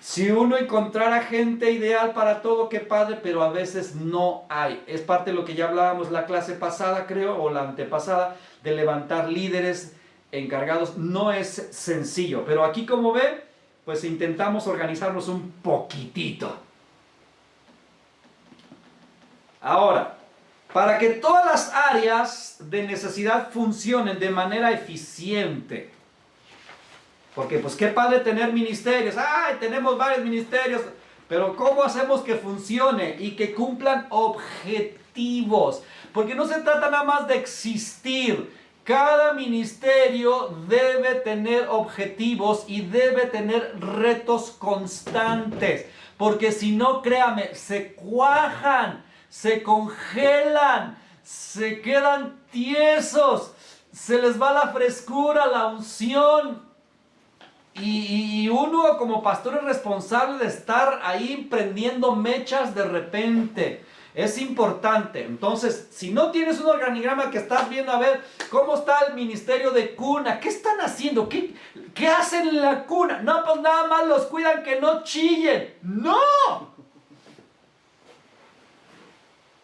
Si uno encontrara gente ideal para todo, qué padre, pero a veces no hay. Es parte de lo que ya hablábamos la clase pasada, creo, o la antepasada, de levantar líderes encargados. No es sencillo, pero aquí, como ven, pues intentamos organizarnos un poquitito. Ahora, para que todas las áreas de necesidad funcionen de manera eficiente, porque pues qué padre tener ministerios, ¡ay! Tenemos varios ministerios, pero ¿cómo hacemos que funcione y que cumplan objetivos? Porque no se trata nada más de existir. Cada ministerio debe tener objetivos y debe tener retos constantes, porque si no, créame, se cuajan, se congelan, se quedan tiesos, se les va la frescura, la unción. Y uno como pastor es responsable de estar ahí prendiendo mechas de repente. Es importante. Entonces, si no tienes un organigrama que estás viendo, a ver, ¿cómo está el ministerio de cuna? ¿Qué están haciendo? ¿Qué hacen en la cuna? No, pues nada más los cuidan que no chillen. ¡No!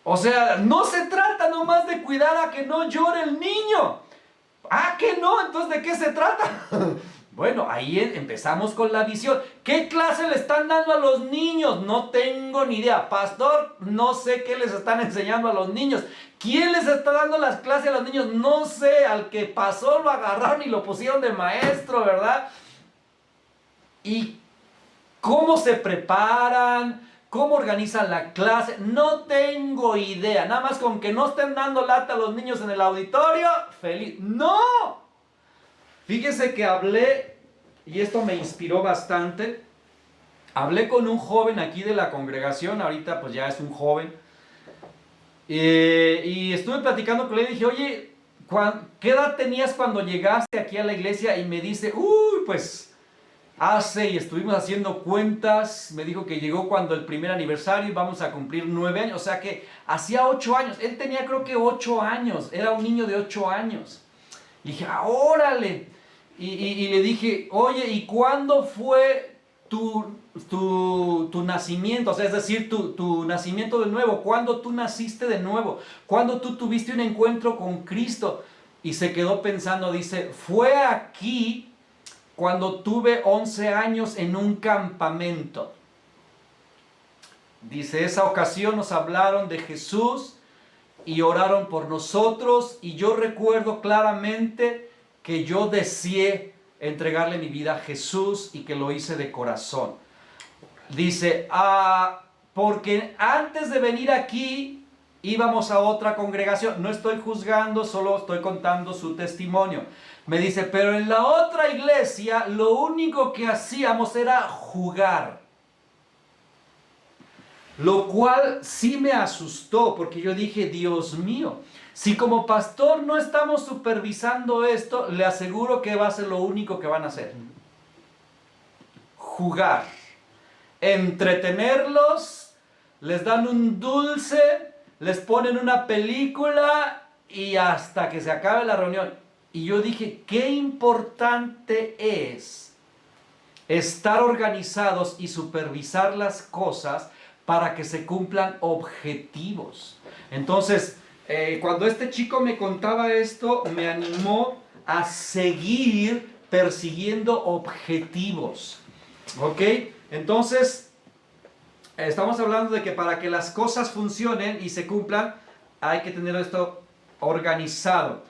O sea, no se trata nomás de cuidar a que no llore el niño. Ah, que no, entonces ¿de qué se trata? Bueno, ahí empezamos con la visión. ¿Qué clase le están dando a los niños? No tengo ni idea. Pastor, no sé qué les están enseñando a los niños. ¿Quién les está dando las clases a los niños? No sé. Al que pasó lo agarraron y lo pusieron de maestro, ¿verdad? ¿Y cómo se preparan? ¿Cómo organizan la clase? No tengo idea. Nada más con que no estén dando lata a los niños en el auditorio, feliz. ¡No! Fíjese que hablé, y esto me inspiró bastante, hablé con un joven aquí de la congregación, ahorita pues ya es un joven, y estuve platicando con él y dije, oye, ¿qué edad tenías cuando llegaste aquí a la iglesia? Y me dice, uy, pues y estuvimos haciendo cuentas, me dijo que llegó cuando el primer aniversario y vamos a cumplir 9 años, o sea que hacía 8 años, él tenía creo que 8 años, era un niño de 8 años. Y dije, órale. Y le dije, oye, ¿y cuándo fue tu nacimiento? O sea, es decir, tu nacimiento de nuevo. ¿Cuándo tú naciste de nuevo? ¿Cuándo tú tuviste un encuentro con Cristo? Y se quedó pensando, dice, fue aquí cuando tuve 11 años en un campamento. Dice, esa ocasión nos hablaron de Jesús y oraron por nosotros, y yo recuerdo claramente que yo deseé entregarle mi vida a Jesús y que lo hice de corazón. Dice, porque antes de venir aquí íbamos a otra congregación. No estoy juzgando, solo estoy contando su testimonio. Me dice, pero en la otra iglesia lo único que hacíamos era jugar. Lo cual sí me asustó, porque yo dije, Dios mío, si como pastor no estamos supervisando esto, le aseguro que va a ser lo único que van a hacer. Jugar. Entretenerlos, les dan un dulce, les ponen una película y hasta que se acabe la reunión. Y yo dije, qué importante es estar organizados y supervisar las cosas para que se cumplan objetivos. Entonces, cuando este chico me contaba esto, me animó a seguir persiguiendo objetivos. ¿Ok? Entonces, estamos hablando de que para que las cosas funcionen y se cumplan, hay que tener esto organizado.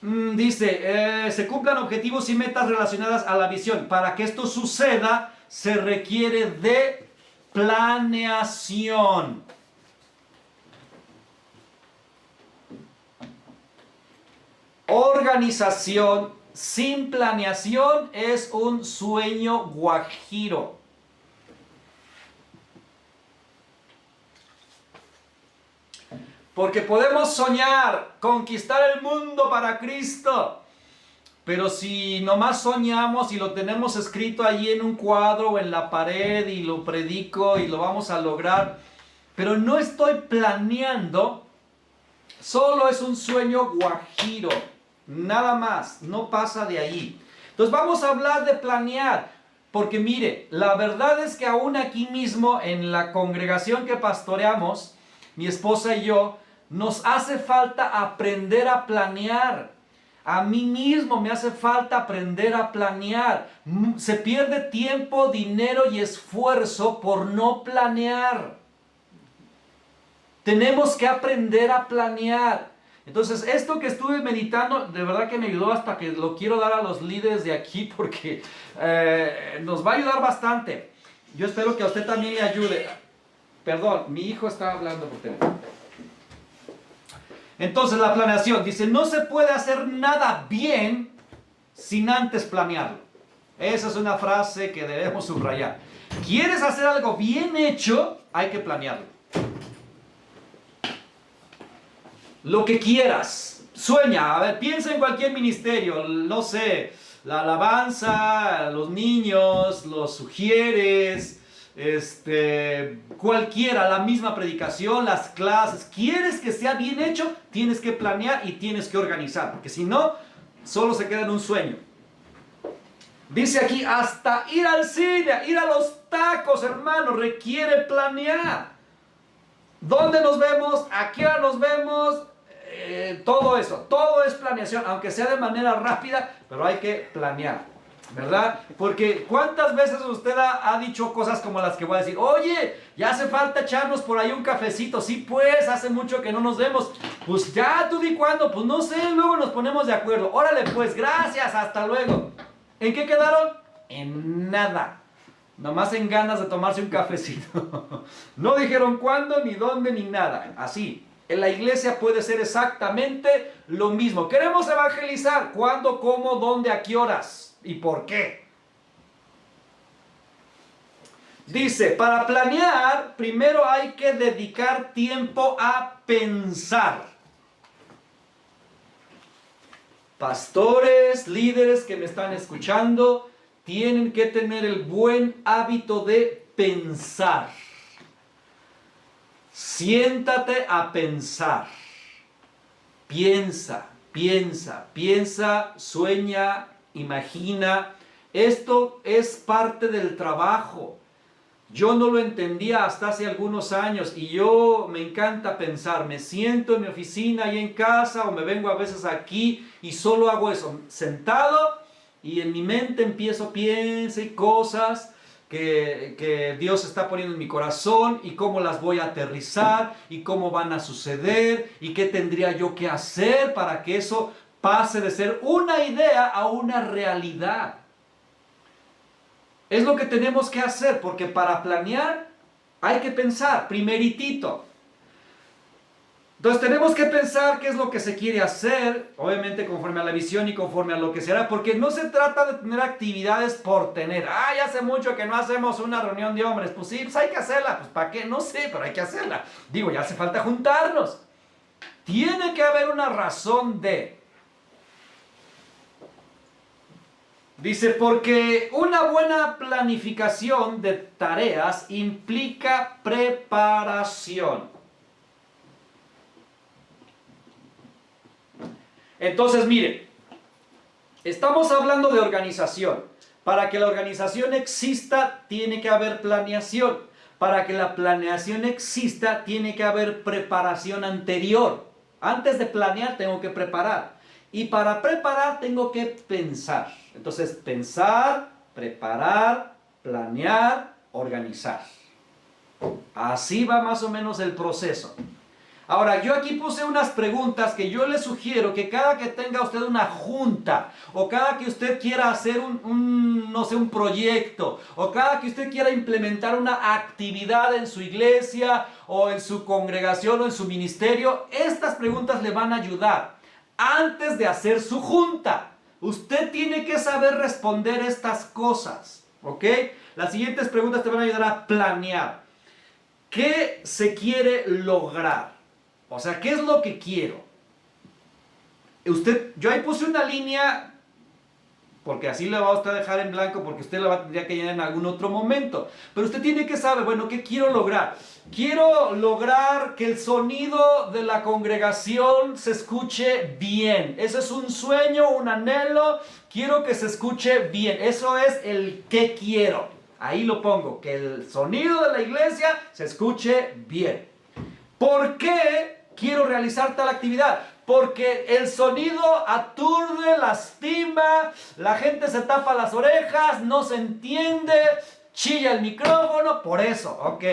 Dice, se cumplan objetivos y metas relacionadas a la visión. Para que esto suceda, se requiere de planeación. Organización sin planeación es un sueño guajiro. Porque podemos soñar, conquistar el mundo para Cristo. Pero si nomás soñamos y lo tenemos escrito allí en un cuadro o en la pared y lo predico y lo vamos a lograr, pero no estoy planeando, solo es un sueño guajiro, nada más, no pasa de ahí. Entonces vamos a hablar de planear. Porque mire, la verdad es que aún aquí mismo en la congregación que pastoreamos, mi esposa y yo, nos hace falta aprender a planear. A mí mismo me hace falta aprender a planear. Se pierde tiempo, dinero y esfuerzo por no planear. Tenemos que aprender a planear. Entonces, esto que estuve meditando, de verdad que me ayudó hasta que lo quiero dar a los líderes de aquí porque nos va a ayudar bastante. Yo espero que a usted también le ayude. Perdón, mi hijo está hablando por teléfono. Entonces, la planeación. Dice, no se puede hacer nada bien sin antes planearlo. Esa es una frase que debemos subrayar. ¿Quieres hacer algo bien hecho? Hay que planearlo. Lo que quieras, sueña, a ver, piensa en cualquier ministerio, no sé, la alabanza, los niños, los sugieres, cualquiera, la misma predicación, las clases. ¿Quieres que sea bien hecho? Tienes que planear y tienes que organizar, porque si no, solo se queda en un sueño. Dice aquí, hasta ir al cine, ir a los tacos, hermano, requiere planear. ¿Dónde nos vemos? ¿A qué hora nos vemos? Todo eso, todo es planeación, aunque sea de manera rápida, pero hay que planear, ¿verdad? Porque ¿cuántas veces usted ha dicho cosas como las que voy a decir? Oye, ya hace falta echarnos por ahí un cafecito. Sí, pues, hace mucho que no nos vemos. Pues ya, tú di cuándo, pues no sé, luego nos ponemos de acuerdo. Órale, pues, gracias, hasta luego. ¿En qué quedaron? En nada. Nomás en ganas de tomarse un cafecito. No dijeron cuándo, ni dónde, ni nada. Así. En la iglesia puede ser exactamente lo mismo. Queremos evangelizar. ¿Cuándo, cómo, dónde, a qué horas? ¿Y por qué? Dice, para planear, primero hay que dedicar tiempo a pensar. Pastores, líderes que me están escuchando, tienen que tener el buen hábito de pensar. Siéntate a pensar. Piensa, piensa, piensa, sueña, imagina. Esto es parte del trabajo. Yo no lo entendía hasta hace algunos años y yo me encanta pensar. Me siento en mi oficina y en casa o me vengo a veces aquí y solo hago eso, sentado, y en mi mente empiezo, pienso y cosas que Dios está poniendo en mi corazón y cómo las voy a aterrizar y cómo van a suceder y qué tendría yo que hacer para que eso pase de ser una idea a una realidad. Es lo que tenemos que hacer, porque para planear hay que pensar, primeritito. Entonces tenemos que pensar qué es lo que se quiere hacer, obviamente conforme a la visión y conforme a lo que será, porque no se trata de tener actividades por tener. Ya hace mucho que no hacemos una reunión de hombres. Pues sí, pues hay que hacerla. Pues ¿para qué? No sé, pero hay que hacerla. Digo, ya hace falta juntarnos. Tiene que haber una razón de... Dice, porque una buena planificación de tareas implica preparación. Entonces, mire, estamos hablando de organización. Para que la organización exista, tiene que haber planeación. Para que la planeación exista, tiene que haber preparación anterior. Antes de planear, tengo que preparar. Y para preparar, tengo que pensar. Entonces, pensar, preparar, planear, organizar. Así va más o menos el proceso. Ahora, yo aquí puse unas preguntas que yo le sugiero que cada que tenga usted una junta, o cada que usted quiera hacer no sé, un proyecto, o cada que usted quiera implementar una actividad en su iglesia, o en su congregación, o en su ministerio, estas preguntas le van a ayudar. Antes de hacer su junta, usted tiene que saber responder estas cosas, ¿ok? Las siguientes preguntas te van a ayudar a planear. ¿Qué se quiere lograr? O sea, ¿qué es lo que quiero? Yo ahí puse una línea porque así le va a usted a dejar en blanco, porque usted la va a tener que llenar en algún otro momento. Pero usted tiene que saber, bueno, ¿qué quiero lograr? Quiero lograr que el sonido de la congregación se escuche bien. Ese es un sueño, un anhelo. Quiero que se escuche bien. Eso es el que quiero. Ahí lo pongo, que el sonido de la iglesia se escuche bien. ¿Por qué quiero realizar tal actividad? Porque el sonido aturde, lastima, la gente se tapa las orejas, no se entiende, chilla el micrófono, por eso, ok.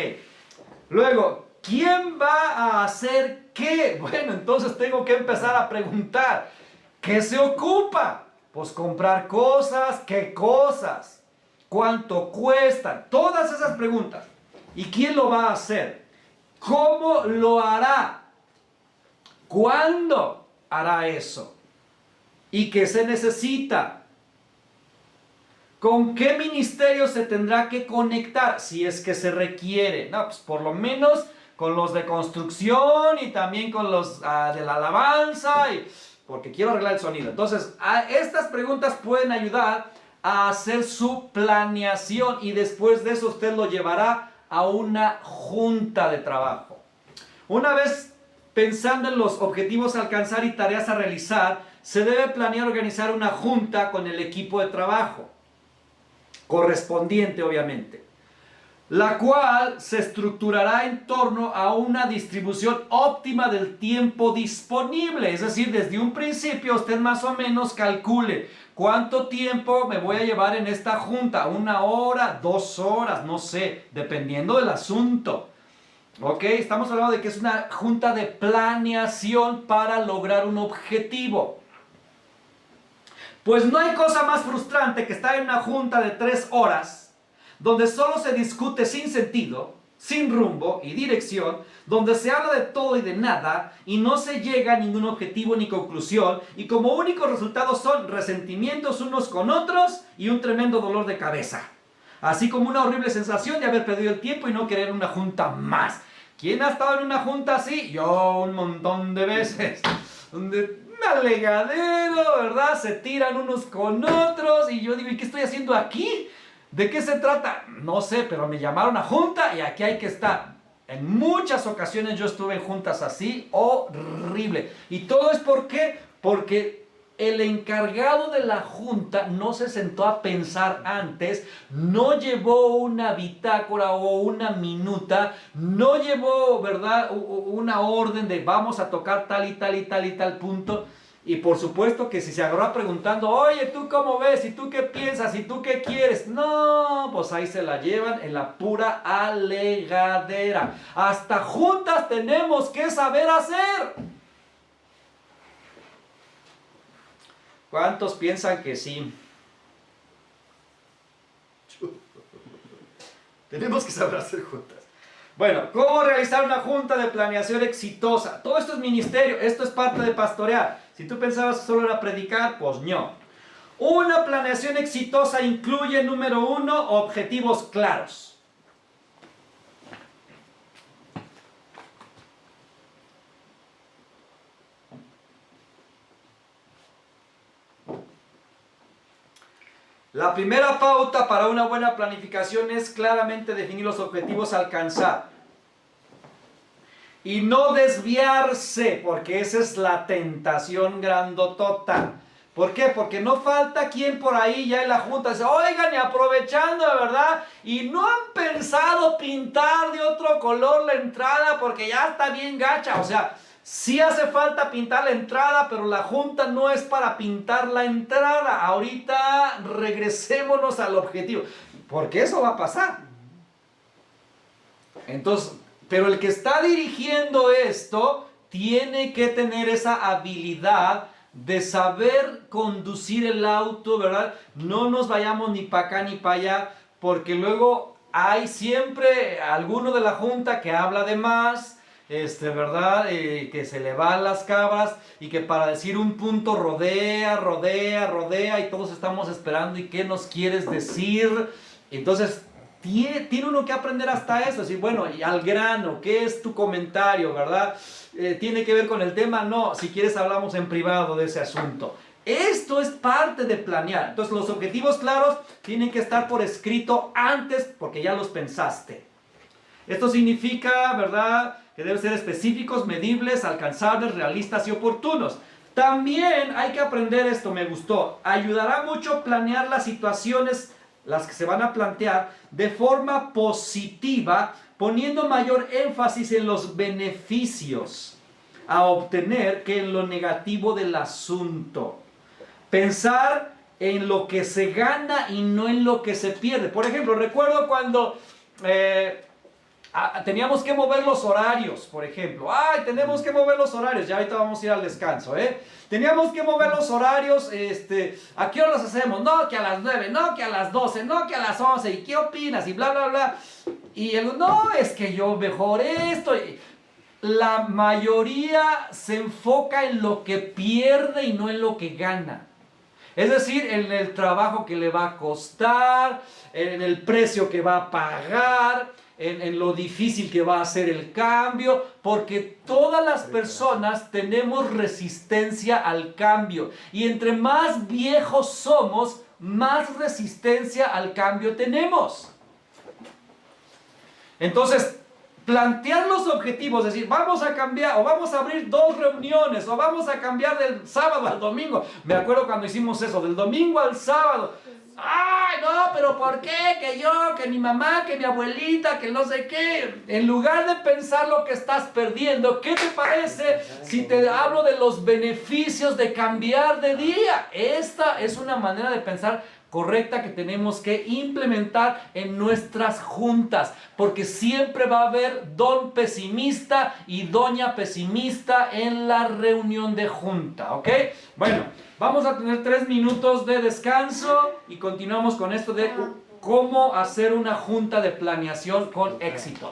Luego, ¿quién va a hacer qué? Bueno, entonces tengo que empezar a preguntar, ¿qué se ocupa? Pues comprar cosas, ¿qué cosas? ¿Cuánto cuestan? Todas esas preguntas. ¿Y quién lo va a hacer? ¿Cómo lo hará? ¿Cuándo hará eso? ¿Y qué se necesita? ¿Con qué ministerio se tendrá que conectar? Si es que se requiere. No, pues por lo menos con los de construcción y también con los de la alabanza, porque quiero arreglar el sonido. Entonces, estas preguntas pueden ayudar a hacer su planeación y después de eso usted lo llevará a una junta de trabajo. Una vez pensando en los objetivos a alcanzar y tareas a realizar, se debe planear organizar una junta con el equipo de trabajo, correspondiente obviamente, la cual se estructurará en torno a una distribución óptima del tiempo disponible. Es decir, desde un principio usted más o menos calcule cuánto tiempo me voy a llevar en esta junta, 1 hora, 2 horas, no sé, dependiendo del asunto. Ok, estamos hablando de que es una junta de planeación para lograr un objetivo. Pues no hay cosa más frustrante que estar en una junta de 3 horas, donde solo se discute sin sentido, sin rumbo y dirección, donde se habla de todo y de nada, y no se llega a ningún objetivo ni conclusión, y como único resultado son resentimientos unos con otros y un tremendo dolor de cabeza. Así como una horrible sensación de haber perdido el tiempo y no querer una junta más. ¿Quién ha estado en una junta así? Yo un montón de veces. Donde un alegadero, ¿verdad? Se tiran unos con otros y yo digo, ¿y qué estoy haciendo aquí? ¿De qué se trata? No sé, pero me llamaron a junta y aquí hay que estar. En muchas ocasiones yo estuve en juntas así, horrible. ¿Y todo es por qué? Porque el encargado de la junta no se sentó a pensar antes, no llevó una bitácora o una minuta, no llevó, ¿verdad?, una orden de vamos a tocar tal y tal y tal y tal punto. Y por supuesto que si se agarró preguntando, oye, ¿tú cómo ves? ¿Y tú qué piensas? ¿Y tú qué quieres? No, pues ahí se la llevan en la pura alegadera. Hasta juntas tenemos que saber hacer. ¿Cuántos piensan que sí? Tenemos que saber hacer juntas. Bueno, ¿cómo realizar una junta de planeación exitosa? Todo esto es ministerio, esto es parte de pastorear. Si tú pensabas que solo era predicar, pues no. Una planeación exitosa incluye, número 1, objetivos claros. La primera pauta para una buena planificación es claramente definir los objetivos a alcanzar. Y no desviarse, porque esa es la tentación grandotota. ¿Por qué? Porque no falta quien por ahí ya en la junta dice, oigan, y aprovechando, ¿verdad? Y no han pensado pintar de otro color la entrada porque ya está bien gacha. O sea, sí hace falta pintar la entrada, pero la junta no es para pintar la entrada. Ahorita regresémonos al objetivo, porque eso va a pasar. Entonces, pero el que está dirigiendo esto tiene que tener esa habilidad de saber conducir el auto, ¿verdad? No nos vayamos ni para acá ni para allá, porque luego hay siempre alguno de la junta que habla de más, ¿verdad? Que se le van las cabras y que para decir un punto rodea y todos estamos esperando y qué nos quieres decir. Entonces tiene uno que aprender hasta eso, decir, bueno, y al grano, ¿qué es tu comentario, verdad? ¿Tiene que ver con el tema? No, si quieres hablamos en privado de ese asunto. Esto es parte de planear. Entonces los objetivos claros tienen que estar por escrito antes porque ya los pensaste. Esto significa, ¿verdad?, que deben ser específicos, medibles, alcanzables, realistas y oportunos. También hay que aprender esto, me gustó. Ayudará mucho planear las situaciones, las que se van a plantear, de forma positiva, poniendo mayor énfasis en los beneficios a obtener que en lo negativo del asunto. Pensar en lo que se gana y no en lo que se pierde. Por ejemplo, recuerdo cuando teníamos que mover los horarios, por ejemplo. ¡Ay, tenemos que mover los horarios! Ya ahorita vamos a ir al descanso, ¿eh? Teníamos que mover los horarios, ¿a qué hora los hacemos? No, que a las 9, no, que a las 12, no, que a las 11. ¿Y qué opinas? Y bla, bla, bla. Y él, no, es que yo mejor esto. La mayoría se enfoca en lo que pierde y no en lo que gana. Es decir, en el trabajo que le va a costar, en el precio que va a pagar, en lo difícil que va a ser el cambio, porque todas las personas tenemos resistencia al cambio. Y entre más viejos somos, más resistencia al cambio tenemos. Entonces, plantear los objetivos, decir, vamos a cambiar, o vamos a abrir 2 reuniones, o vamos a cambiar del sábado al domingo. Me acuerdo cuando hicimos eso, del domingo al sábado. ¡Ay, no! ¿Pero por qué? Que yo, que mi mamá, que mi abuelita, que no sé qué. En lugar de pensar lo que estás perdiendo, ¿qué te parece si te hablo de los beneficios de cambiar de día? Esta es una manera de pensar correcta que tenemos que implementar en nuestras juntas, porque siempre va a haber don pesimista y doña pesimista en la reunión de junta, ¿ok? Bueno, vamos a tener 3 minutos de descanso y continuamos con esto de cómo hacer una junta de planeación con éxito.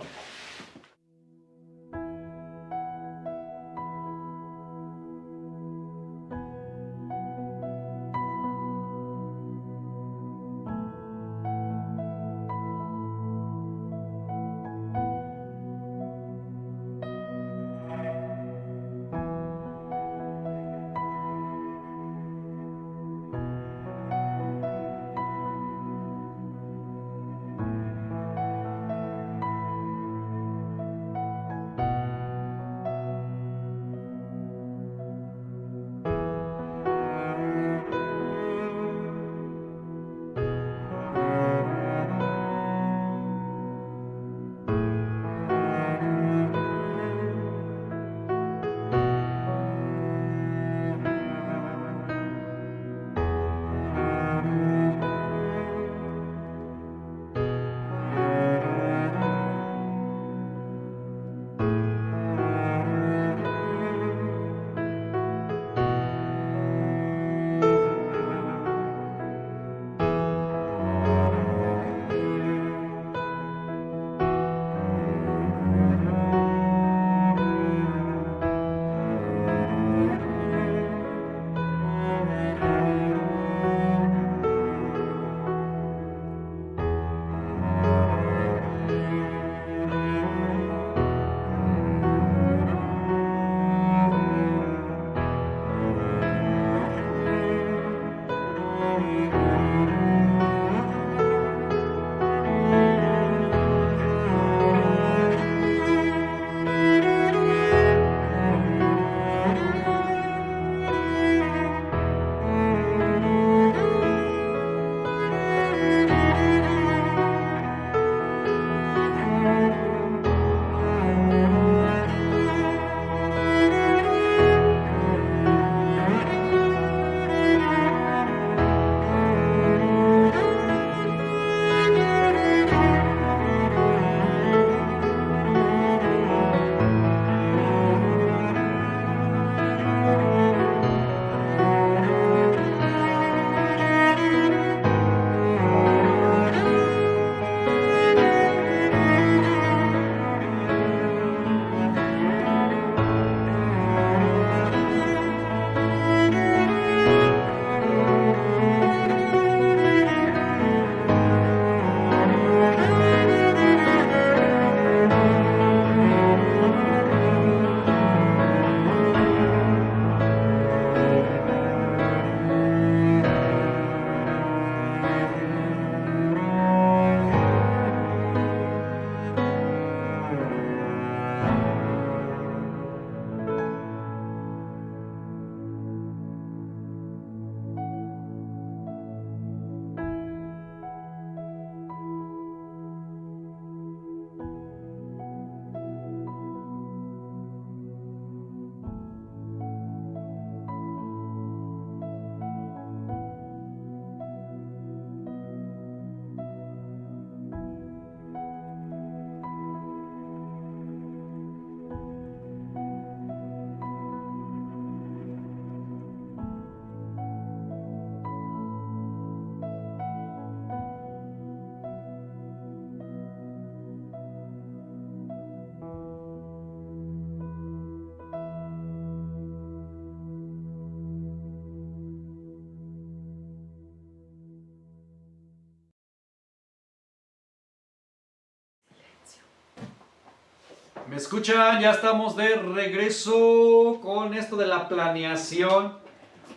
¿Me escuchan? Ya estamos de regreso con esto de la planeación,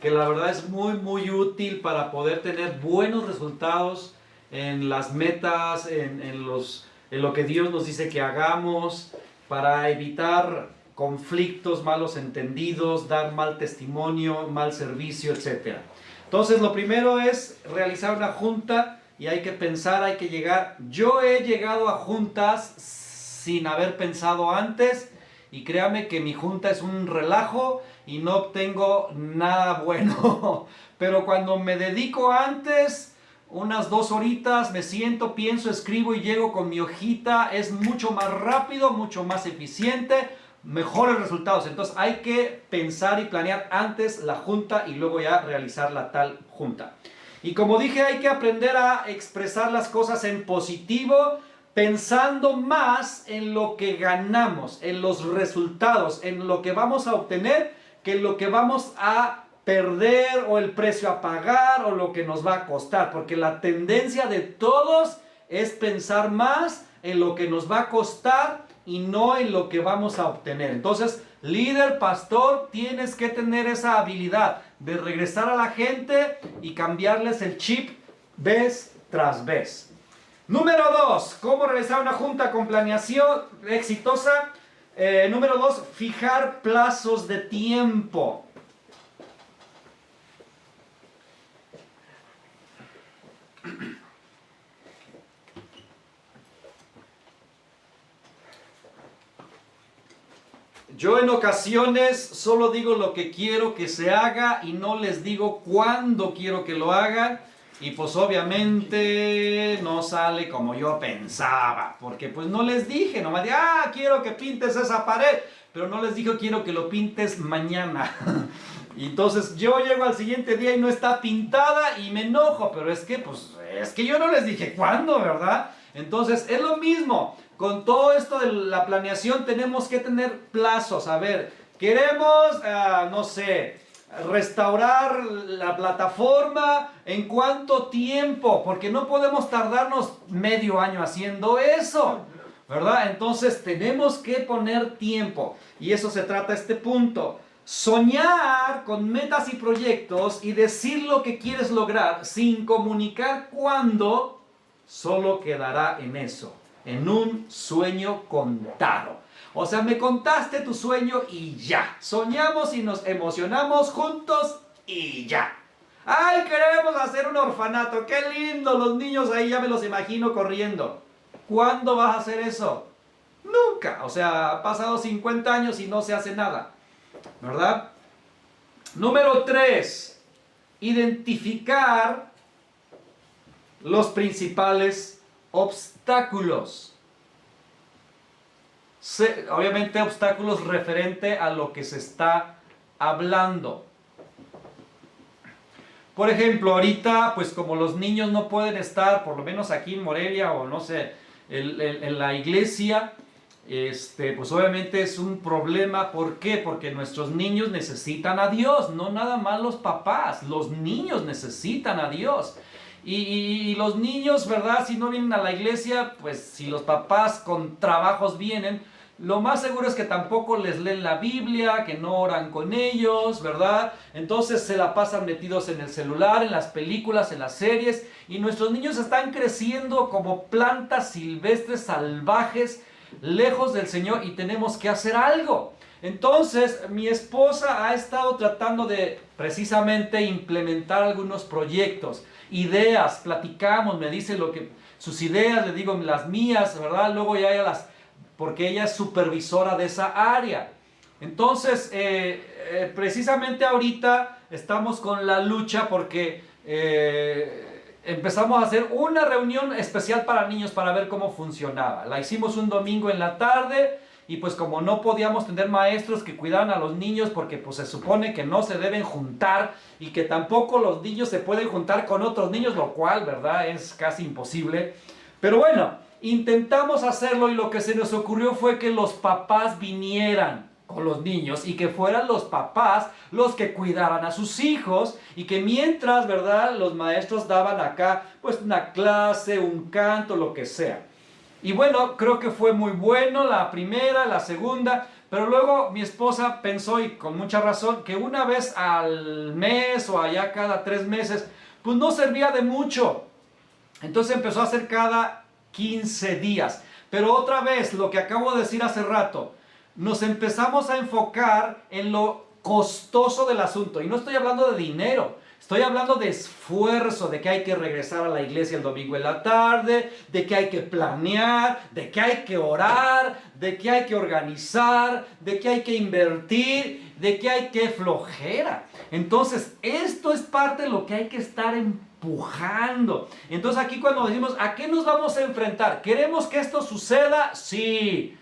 que la verdad es muy útil para poder tener buenos resultados en las metas, en lo que Dios nos dice que hagamos, para evitar conflictos, malos entendidos, dar mal testimonio, mal servicio, etc. Entonces, lo primero es realizar una junta y hay que pensar, hay que llegar. Yo he llegado a juntas sin haber pensado antes y créame que mi junta es un relajo y no obtengo nada bueno. Pero cuando me dedico antes, unas 2 horitas, me siento, pienso, escribo y llego con mi hojita, es mucho más rápido, mucho más eficiente, mejores resultados. Entonces hay que pensar y planear antes la junta y luego ya realizar la tal junta. Y como dije, hay que aprender a expresar las cosas en positivo, pensando más en lo que ganamos, en los resultados, en lo que vamos a obtener, que en lo que vamos a perder o el precio a pagar o lo que nos va a costar. Porque la tendencia de todos es pensar más en lo que nos va a costar y no en lo que vamos a obtener. Entonces, líder, pastor, tienes que tener esa habilidad de regresar a la gente y cambiarles el chip vez tras vez. Número 2, ¿cómo realizar una junta con planeación exitosa? Número 2, fijar plazos de tiempo. Yo en ocasiones solo digo lo que quiero que se haga y no les digo cuándo quiero que lo hagan. Y pues obviamente no sale como yo pensaba, porque pues no les dije, nomás dije, quiero que pintes esa pared, pero no les dije, quiero que lo pintes mañana. Y entonces yo llego al siguiente día y no está pintada y me enojo, pero es que yo no les dije cuándo, ¿verdad? Entonces es lo mismo, con todo esto de la planeación tenemos que tener plazos. A ver, queremos, no sé, restaurar la plataforma, ¿en cuánto tiempo? Porque no podemos tardarnos medio año haciendo eso, ¿verdad? Entonces tenemos que poner tiempo y eso se trata este punto. Soñar con metas y proyectos y decir lo que quieres lograr sin comunicar cuándo, solo quedará en eso, en un sueño contado. O sea, me contaste tu sueño y ya. Soñamos y nos emocionamos juntos y ya. ¡Ay, queremos hacer un orfanato! ¡Qué lindo! Los niños ahí ya me los imagino corriendo. ¿Cuándo vas a hacer eso? Nunca. O sea, ha pasado 50 años y no se hace nada, ¿verdad? Número 3. Identificar los principales obstáculos. Obviamente obstáculos referente a lo que se está hablando. Por ejemplo, ahorita, pues como los niños no pueden estar, por lo menos aquí en Morelia o no sé, en la iglesia, pues obviamente es un problema. ¿Por qué? Porque nuestros niños necesitan a Dios, no nada más los papás, los niños necesitan a Dios. Y los niños, ¿verdad? Si no vienen a la iglesia, pues si los papás con trabajos vienen, lo más seguro es que tampoco les leen la Biblia, que no oran con ellos, ¿verdad? Entonces se la pasan metidos en el celular, en las películas, en las series, y nuestros niños están creciendo como plantas silvestres, salvajes, lejos del Señor, y tenemos que hacer algo. Entonces, mi esposa ha estado tratando de precisamente implementar algunos proyectos, ideas, platicamos, me dice sus ideas, le digo las mías, ¿verdad? Luego ya porque ella es supervisora de esa área. Entonces, precisamente ahorita estamos con la lucha porque empezamos a hacer una reunión especial para niños para ver cómo funcionaba. La hicimos un domingo en la tarde. Y pues como no podíamos tener maestros que cuidaran a los niños porque pues se supone que no se deben juntar y que tampoco los niños se pueden juntar con otros niños, lo cual, ¿verdad?, es casi imposible. Pero bueno, intentamos hacerlo y lo que se nos ocurrió fue que los papás vinieran con los niños y que fueran los papás los que cuidaran a sus hijos y que mientras, ¿verdad?, los maestros daban acá pues una clase, un canto, lo que sea. Y bueno, creo que fue muy bueno la primera, la segunda, pero luego mi esposa pensó, y con mucha razón, que una vez al mes o allá cada 3 meses, pues no servía de mucho. Entonces empezó a hacer cada 15 días. Pero otra vez, lo que acabo de decir hace rato, nos empezamos a enfocar en lo costoso del asunto. Y no estoy hablando de dinero, estoy hablando de esfuerzo, de que hay que regresar a la iglesia el domingo en la tarde, de que hay que planear, de que hay que orar, de que hay que organizar, de que hay que invertir, de que hay que flojera. Entonces, esto es parte de lo que hay que estar empujando. Entonces aquí cuando decimos, ¿a qué nos vamos a enfrentar? ¿Queremos que esto suceda? Sí.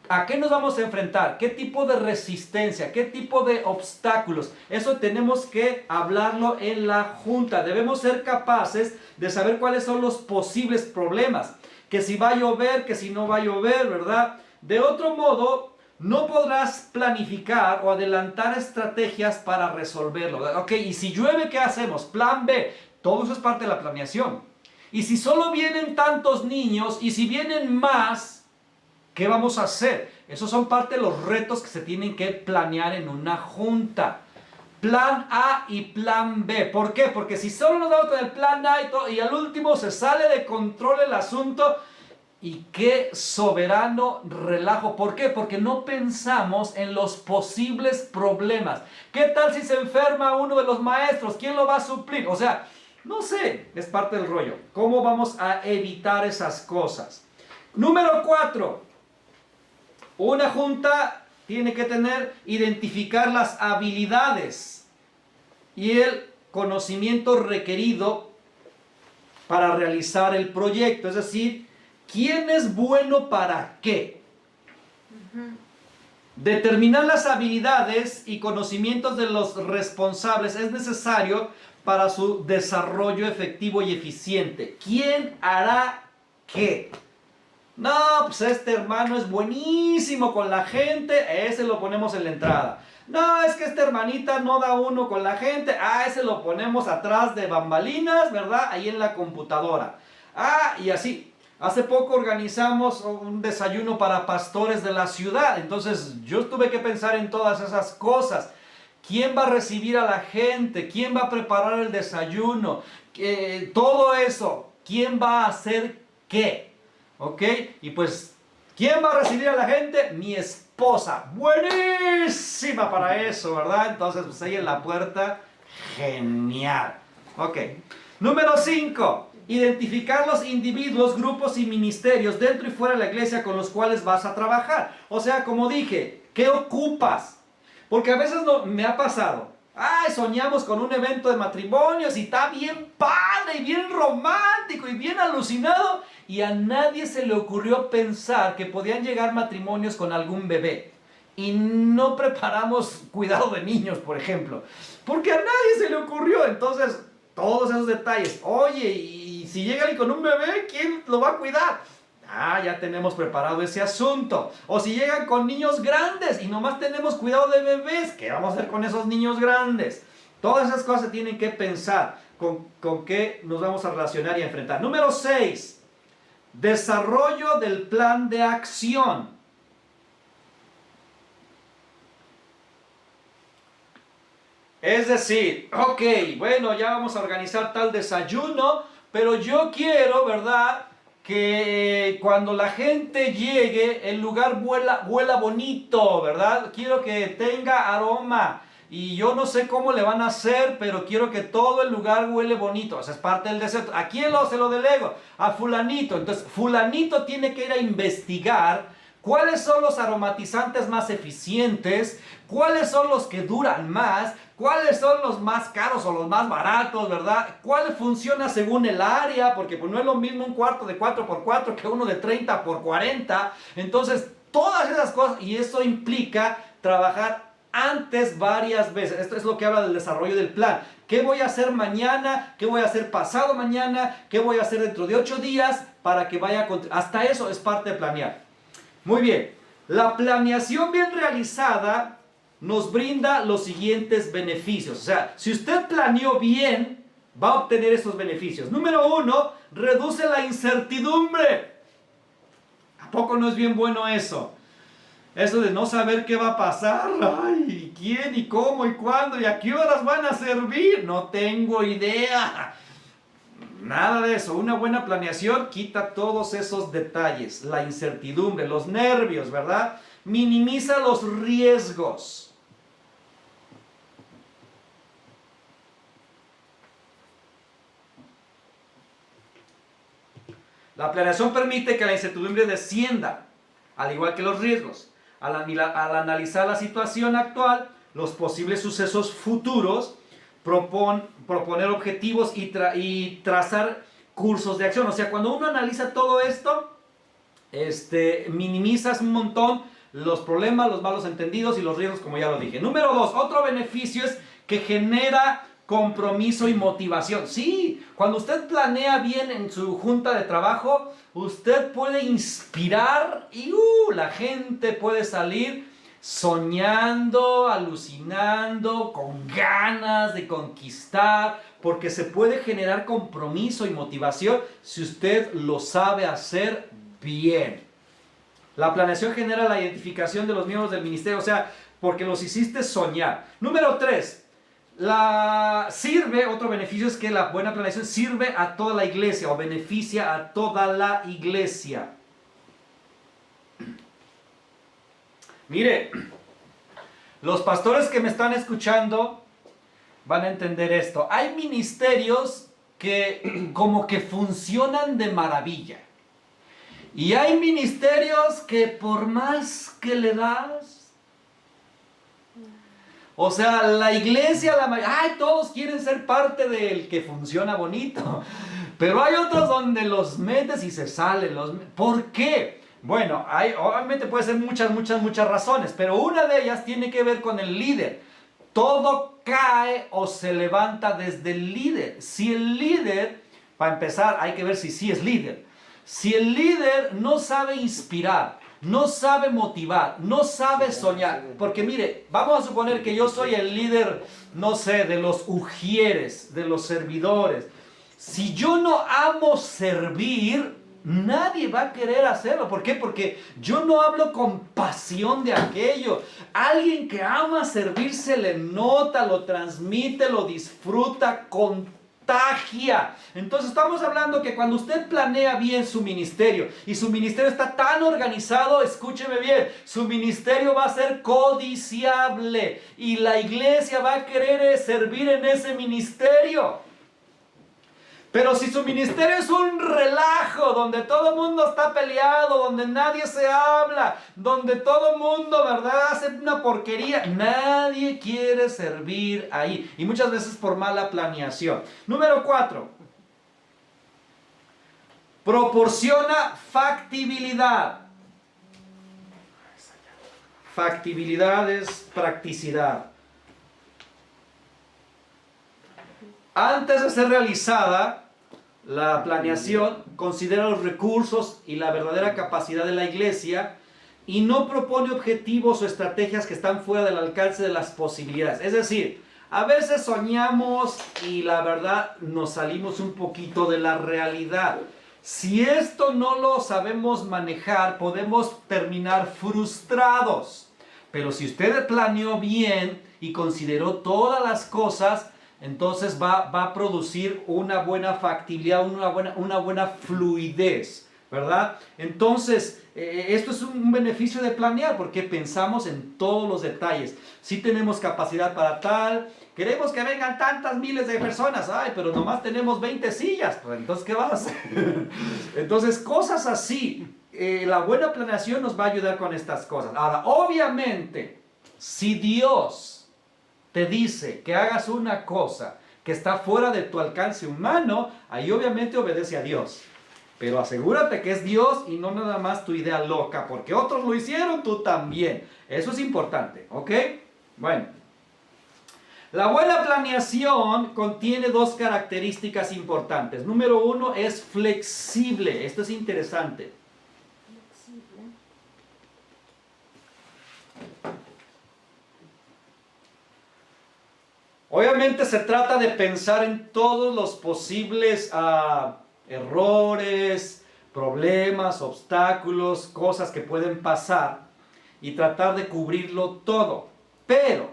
¿A qué nos vamos a enfrentar? ¿Qué tipo de resistencia? ¿Qué tipo de obstáculos? Eso tenemos que hablarlo en la junta. Debemos ser capaces de saber cuáles son los posibles problemas. Que si va a llover, que si no va a llover, ¿verdad? De otro modo, no podrás planificar o adelantar estrategias para resolverlo. Ok, y si llueve, ¿qué hacemos? Plan B. Todo eso es parte de la planeación. Y si solo vienen tantos niños, y si vienen más, ¿qué vamos a hacer? Esos son parte de los retos que se tienen que planear en una junta. Plan A y plan B. ¿Por qué? Porque si solo nos damos con el plan A y al último se sale de control el asunto, y qué soberano relajo. ¿Por qué? Porque no pensamos en los posibles problemas. ¿Qué tal si se enferma uno de los maestros? ¿Quién lo va a suplir? O sea, no sé, es parte del rollo. ¿Cómo vamos a evitar esas cosas? Número 4. Una junta tiene que identificar las habilidades y el conocimiento requerido para realizar el proyecto. Es decir, ¿quién es bueno para qué? Determinar las habilidades y conocimientos de los responsables es necesario para su desarrollo efectivo y eficiente. ¿Quién hará qué? No, pues este hermano es buenísimo con la gente, ese lo ponemos en la entrada. No, es que esta hermanita no da uno con la gente, ese lo ponemos atrás de bambalinas, ¿verdad? Ahí en la computadora. Y así. Hace poco organizamos un desayuno para pastores de la ciudad, entonces yo tuve que pensar en todas esas cosas. ¿Quién va a recibir a la gente? ¿Quién va a preparar el desayuno? Todo eso. ¿Quién va a hacer qué? ¿Ok? Y pues, ¿quién va a recibir a la gente? Mi esposa. Buenísima para eso, ¿verdad? Entonces, pues ahí en la puerta. Genial. Ok. Número 5. Identificar los individuos, grupos y ministerios dentro y fuera de la iglesia con los cuales vas a trabajar. O sea, como dije, ¿qué ocupas? Porque a veces me ha pasado. Soñamos con un evento de matrimonios y está bien padre y bien romántico y bien alucinado. Y a nadie se le ocurrió pensar que podían llegar matrimonios con algún bebé. Y no preparamos cuidado de niños, por ejemplo. Porque a nadie se le ocurrió. Entonces, todos esos detalles. Oye, y si llega alguien con un bebé, ¿quién lo va a cuidar? Ya tenemos preparado ese asunto. O si llegan con niños grandes y nomás tenemos cuidado de bebés, ¿qué vamos a hacer con esos niños grandes? Todas esas cosas se tienen que pensar con qué nos vamos a relacionar y a enfrentar. Número 6. Desarrollo del plan de acción. Es decir, ok, bueno, ya vamos a organizar tal desayuno, pero yo quiero, ¿verdad?, que cuando la gente llegue, el lugar huela bonito, ¿verdad? Quiero que tenga aroma. Y yo no sé cómo le van a hacer, pero quiero que todo el lugar huele bonito. O sea, es parte del deseo. ¿A quién se lo delego? A fulanito. Entonces, fulanito tiene que ir a investigar cuáles son los aromatizantes más eficientes, cuáles son los que duran más, cuáles son los más caros o los más baratos, ¿verdad? ¿Cuál funciona según el área? Porque pues no es lo mismo un cuarto de 4x4 que uno de 30x40. Entonces, todas esas cosas, y eso implica trabajar antes varias veces. Esto es lo que habla del desarrollo del plan. ¿Qué voy a hacer mañana? ¿Qué voy a hacer pasado mañana? ¿Qué voy a hacer dentro de 8 días? Para que vaya hasta eso es parte de planear. Muy bien. La planeación bien realizada nos brinda los siguientes beneficios. O sea, si usted planeó bien, va a obtener estos beneficios. Número 1, reduce la incertidumbre. poco no es bien bueno eso? Eso de no saber qué va a pasar, ay, quién y cómo y cuándo y a qué horas van a servir, no tengo idea. Nada de eso. Una buena planeación quita todos esos detalles, la incertidumbre, los nervios, ¿verdad? Minimiza los riesgos. La planeación permite que la incertidumbre descienda, al igual que los riesgos. Al analizar la situación actual, los posibles sucesos futuros, proponer objetivos y trazar cursos de acción. O sea, cuando uno analiza todo esto, minimizas un montón los problemas, los malos entendidos y los riesgos, como ya lo dije. Número 2, otro beneficio es que genera compromiso y motivación. Sí, cuando usted planea bien en su junta de trabajo, usted puede inspirar y la gente puede salir soñando, alucinando, con ganas de conquistar, porque se puede generar compromiso y motivación si usted lo sabe hacer bien. La planeación genera la identificación de los miembros del ministerio, o sea, porque los hiciste soñar. Número 3, otro beneficio es que la buena planeación sirve a toda la iglesia o beneficia a toda la iglesia. Mire, los pastores que me están escuchando van a entender esto. Hay ministerios que como que funcionan de maravilla. Y hay ministerios que por más que le das, o sea, la iglesia, todos quieren ser parte del que funciona bonito. Pero hay otros donde los metes y se salen. ¿Por qué? Bueno, obviamente puede ser muchas razones, pero una de ellas tiene que ver con el líder. Todo cae o se levanta desde el líder. Si el líder, para empezar, hay que ver si sí es líder. Si el líder no sabe inspirar, no sabe motivar, no sabe soñar, porque mire, vamos a suponer que yo soy el líder, no sé, de los ujieres, de los servidores. Si yo no amo servir, nadie va a querer hacerlo. ¿Por qué? Porque yo no hablo con pasión de aquello. Alguien que ama servir se le nota, lo transmite, lo disfruta, contagia. Entonces estamos hablando que cuando usted planea bien su ministerio y su ministerio está tan organizado, escúcheme bien, su ministerio va a ser codiciable y la iglesia va a querer servir en ese ministerio. Pero si su ministerio es un relajo, donde todo el mundo está peleado, donde nadie se habla, donde todo el mundo, ¿verdad?, hace una porquería, nadie quiere servir ahí. Y muchas veces por mala planeación. Número 4. Proporciona factibilidad. Factibilidad es practicidad. Antes de ser realizada, la planeación considera los recursos y la verdadera capacidad de la iglesia y no propone objetivos o estrategias que están fuera del alcance de las posibilidades. Es decir, a veces soñamos y la verdad nos salimos un poquito de la realidad. Si esto no lo sabemos manejar, podemos terminar frustrados. Pero si usted planeó bien y consideró todas las cosas, entonces va a producir una buena factibilidad, una buena fluidez, ¿verdad? Entonces, esto es un beneficio de planear porque pensamos en todos los detalles. Si tenemos capacidad para tal, queremos que vengan tantas miles de personas, pero nomás tenemos 20 sillas, pues entonces, ¿qué vas a hacer? Entonces, cosas así, la buena planeación nos va a ayudar con estas cosas. Ahora, obviamente, si Dios te dice que hagas una cosa que está fuera de tu alcance humano, ahí obviamente obedece a Dios. Pero asegúrate que es Dios y no nada más tu idea loca, porque otros lo hicieron, tú también. Eso es importante, ¿ok? Bueno, la buena planeación contiene dos características importantes. Número 1 es flexible. Esto es interesante. Obviamente se trata de pensar en todos los posibles errores, problemas, obstáculos, cosas que pueden pasar y tratar de cubrirlo todo. Pero,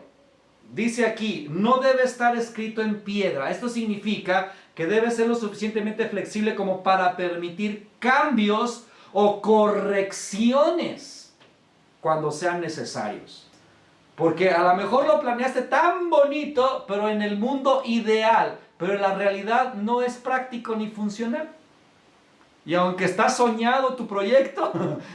dice aquí, no debe estar escrito en piedra. Esto significa que debe ser lo suficientemente flexible como para permitir cambios o correcciones cuando sean necesarios. Porque a lo mejor lo planeaste tan bonito, pero en el mundo ideal, pero en la realidad no es práctico ni funcional. Y aunque está soñado tu proyecto,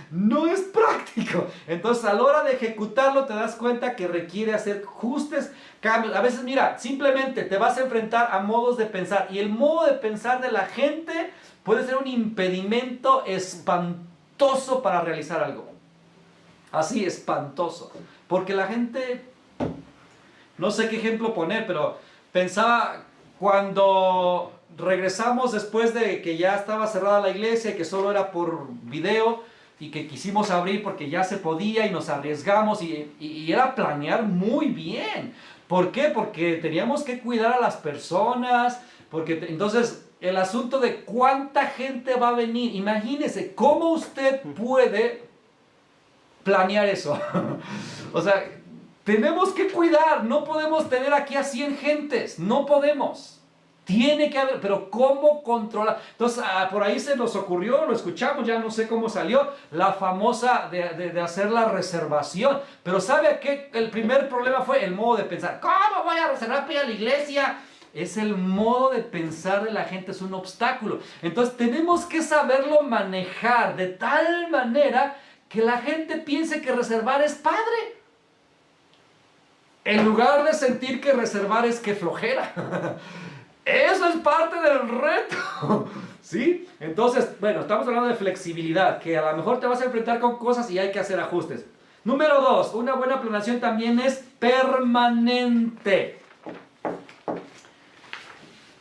no es práctico. Entonces a la hora de ejecutarlo te das cuenta que requiere hacer ajustes, cambios. A veces mira, simplemente te vas a enfrentar a modos de pensar. Y el modo de pensar de la gente puede ser un impedimento espantoso para realizar algo. Así, espantoso. Porque la gente, no sé qué ejemplo poner, pero pensaba cuando regresamos después de que ya estaba cerrada la iglesia y que solo era por video y que quisimos abrir porque ya se podía y nos arriesgamos y era planear muy bien. ¿Por qué? Porque teníamos que cuidar a las personas, porque entonces el asunto de cuánta gente va a venir, imagínese cómo usted puede planear eso. O sea, tenemos que cuidar, no podemos tener aquí a 100 gentes, no podemos. Tiene que haber, pero ¿cómo controlar? Entonces, por ahí se nos ocurrió, lo escuchamos, ya no sé cómo salió, la famosa de hacer la reservación. Pero ¿sabe qué? El primer problema fue el modo de pensar. ¿Cómo voy a reservar para ir a la iglesia? Es el modo de pensar de la gente, es un obstáculo. Entonces, tenemos que saberlo manejar de tal manera que la gente piense que reservar es padre. En lugar de sentir que reservar es que flojera. Eso es parte del reto, ¿sí? Entonces, bueno, estamos hablando de flexibilidad, que a lo mejor te vas a enfrentar con cosas y hay que hacer ajustes. Número 2, una buena planeación también es permanente.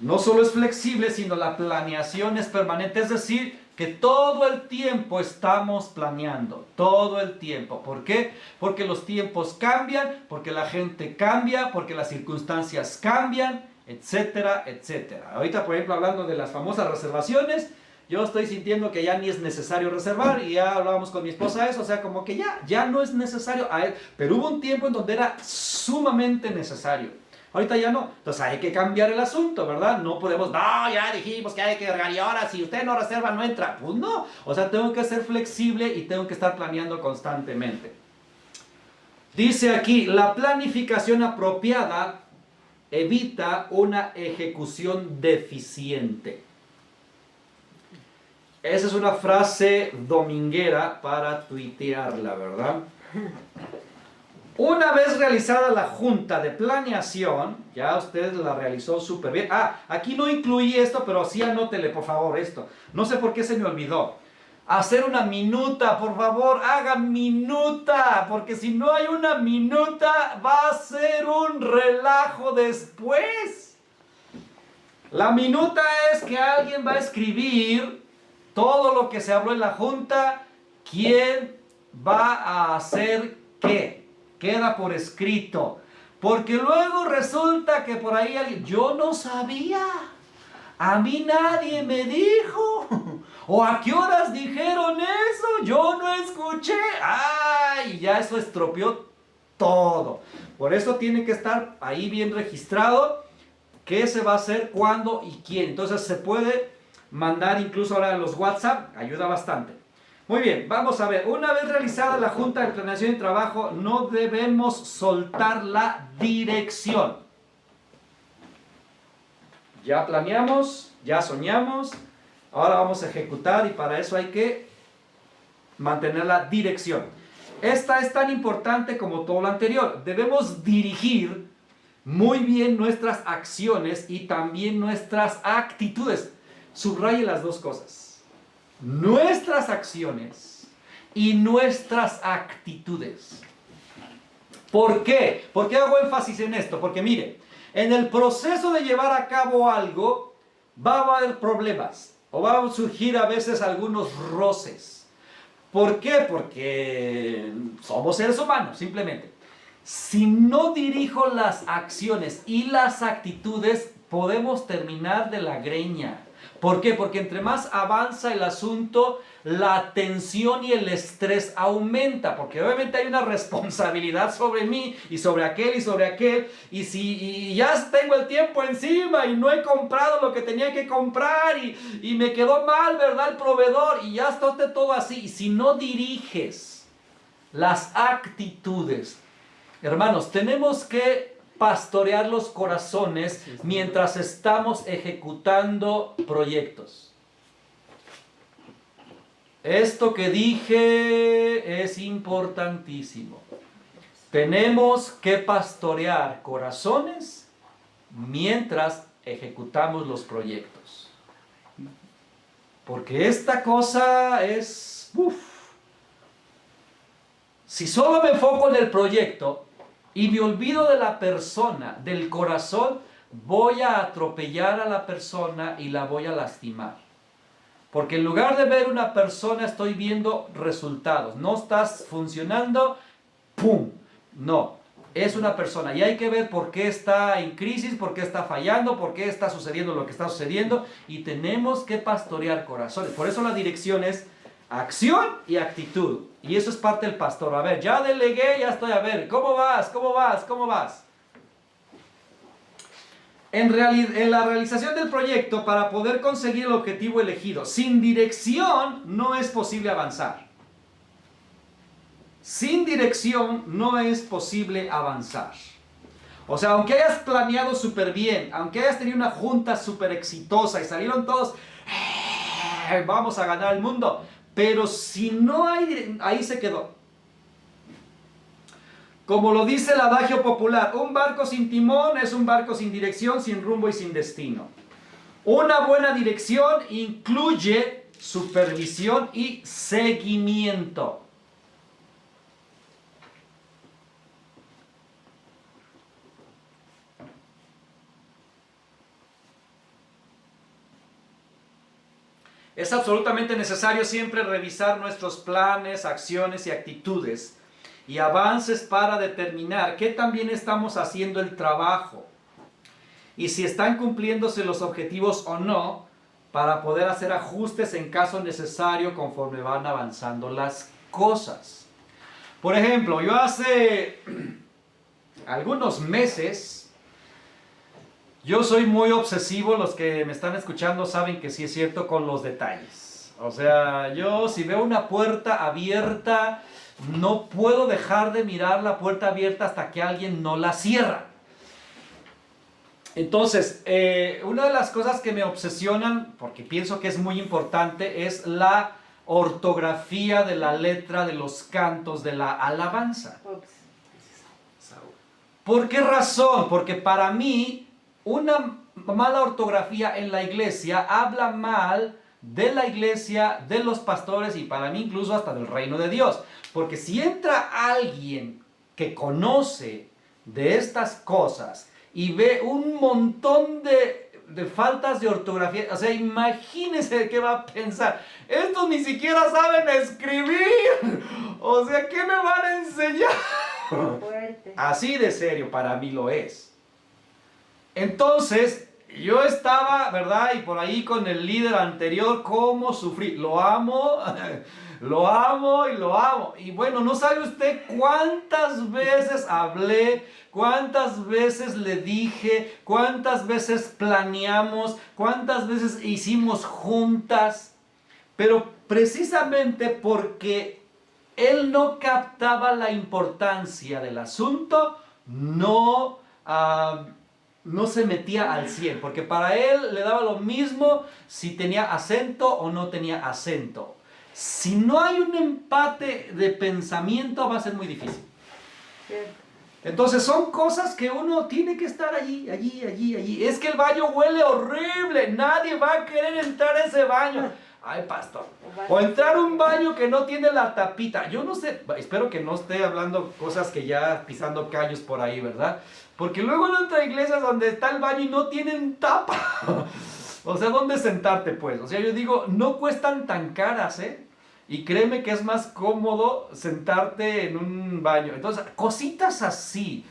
No solo es flexible, sino la planeación es permanente, es decir, que todo el tiempo estamos planeando, todo el tiempo. ¿Por qué? Porque los tiempos cambian, porque la gente cambia, porque las circunstancias cambian, etcétera, etcétera. Ahorita, por ejemplo, hablando de las famosas reservaciones, yo estoy sintiendo que ya ni es necesario reservar y ya hablábamos con mi esposa eso, o sea, como que ya no es necesario, pero hubo un tiempo en donde era sumamente necesario. Ahorita ya no, entonces hay que cambiar el asunto, ¿verdad? No podemos, no, ya dijimos que hay que regar y ahora si usted no reserva no entra. Pues no, o sea, tengo que ser flexible y tengo que estar planeando constantemente. Dice aquí, la planificación apropiada evita una ejecución deficiente. Esa es una frase dominguera para tuitearla, ¿verdad? Una vez realizada la junta de planeación, ya usted la realizó súper bien. Aquí no incluí esto, pero sí anótele, por favor, esto. No sé por qué se me olvidó. Hacer una minuta, por favor, haga minuta, porque si no hay una minuta, va a ser un relajo después. La minuta es que alguien va a escribir todo lo que se habló en la junta, quién va a hacer qué. Queda por escrito. Porque luego resulta que por ahí alguien, yo no sabía, a mí nadie me dijo, o a qué horas dijeron eso, yo no escuché. ¡Ay! Ya eso estropeó todo. Por eso tiene que estar ahí bien registrado qué se va a hacer, cuándo y quién. Entonces se puede mandar incluso ahora a los WhatsApp, ayuda bastante. Muy bien, vamos a ver, una vez realizada la junta de planeación y trabajo, no debemos soltar la dirección. Ya planeamos, ya soñamos, ahora vamos a ejecutar y para eso hay que mantener la dirección. Esta es tan importante como todo lo anterior. Debemos dirigir muy bien nuestras acciones y también nuestras actitudes. Subraye las dos cosas. Nuestras acciones y nuestras actitudes. ¿Por qué? ¿Por qué hago énfasis en esto? Porque mire, en el proceso de llevar a cabo algo va a haber problemas o va a surgir a veces algunos roces. ¿Por qué? Porque somos seres humanos, simplemente. Si no dirijo las acciones y las actitudes, podemos terminar de la greña. ¿Por qué? Porque entre más avanza el asunto, la tensión y el estrés aumenta, porque obviamente hay una responsabilidad sobre mí y sobre aquel, y si ya tengo el tiempo encima y no he comprado lo que tenía que comprar y me quedó mal, ¿verdad? El proveedor, y ya está usted todo así, y si no diriges las actitudes, hermanos, tenemos que pastorear los corazones mientras estamos ejecutando proyectos. Esto que dije es importantísimo. Tenemos que pastorear corazones mientras ejecutamos los proyectos. Porque esta cosa es... Si solo me enfoco en el proyecto y me olvido de la persona, del corazón, voy a atropellar a la persona y la voy a lastimar. Porque en lugar de ver una persona, estoy viendo resultados. No estás funcionando, ¡pum! No, es una persona. Y hay que ver por qué está en crisis, por qué está fallando, por qué está sucediendo lo que está sucediendo. Y tenemos que pastorear corazones. Por eso la dirección es acción y actitud. Y eso es parte del pastor. A ver, ya delegué, ya estoy. A ver, ¿cómo vas? ¿Cómo vas? ¿Cómo vas? En la realización del proyecto, para poder conseguir el objetivo elegido, sin dirección no es posible avanzar. Sin dirección no es posible avanzar. O sea, aunque hayas planeado súper bien, aunque hayas tenido una junta súper exitosa y salieron todos, vamos a ganar el mundo, pero si no hay, ahí se quedó. Como lo dice el adagio popular, un barco sin timón es un barco sin dirección, sin rumbo y sin destino. Una buena dirección incluye supervisión y seguimiento. Es absolutamente necesario siempre revisar nuestros planes, acciones y actitudes y avances para determinar qué tan bien estamos haciendo el trabajo y si están cumpliéndose los objetivos o no, para poder hacer ajustes en caso necesario conforme van avanzando las cosas. Por ejemplo, yo hace algunos meses, yo soy muy obsesivo, los que me están escuchando saben que sí es cierto, con los detalles. O sea, yo si veo una puerta abierta, no puedo dejar de mirar la puerta abierta hasta que alguien no la cierra. Entonces, una de las cosas que me obsesionan, porque pienso que es muy importante, es la ortografía de la letra de los cantos de la alabanza. ¿Por qué razón? Porque para mí, una mala ortografía en la iglesia habla mal de la iglesia, de los pastores y para mí incluso hasta del reino de Dios. Porque si entra alguien que conoce de estas cosas y ve un montón de faltas de ortografía, o sea, imagínense qué va a pensar. Estos ni siquiera saben escribir. O sea, ¿qué me van a enseñar? Fuerte. Así de serio para mí lo es. Entonces, yo estaba, ¿verdad? Y por ahí con el líder anterior, ¿cómo sufrí? Lo amo, lo amo y lo amo. Y bueno, no sabe usted cuántas veces hablé, cuántas veces le dije, cuántas veces planeamos, cuántas veces hicimos juntas. Pero precisamente porque él no captaba la importancia del asunto, no se metía al 100, porque para él le daba lo mismo si tenía acento o no tenía acento. Si no hay un empate de pensamiento, va a ser muy difícil. Entonces son cosas que uno tiene que estar allí. Es que el baño huele horrible, nadie va a querer entrar a ese baño. Ay, pastor. O entrar a un baño que no tiene la tapita. Yo no sé, espero que no esté hablando cosas que ya pisando callos por ahí, ¿verdad? Porque luego en otras iglesias donde está el baño y no tienen tapa. O sea, ¿dónde sentarte pues? O sea, yo digo, no cuestan tan caras, ¿eh? Y créeme que es más cómodo sentarte en un baño. Entonces, cositas así.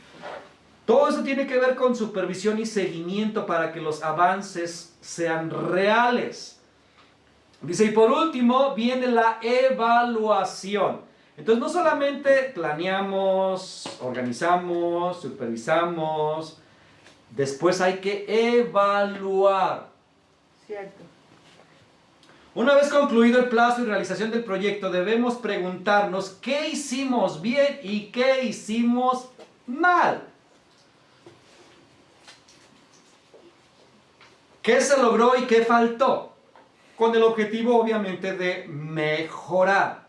Todo eso tiene que ver con supervisión y seguimiento para que los avances sean reales. Dice, y por último viene la evaluación. Entonces no solamente planeamos, organizamos, supervisamos, después hay que evaluar. Cierto. Una vez concluido el plazo y realización del proyecto, debemos preguntarnos qué hicimos bien y qué hicimos mal. ¿Qué se logró y qué faltó? Con el objetivo, obviamente, de mejorar.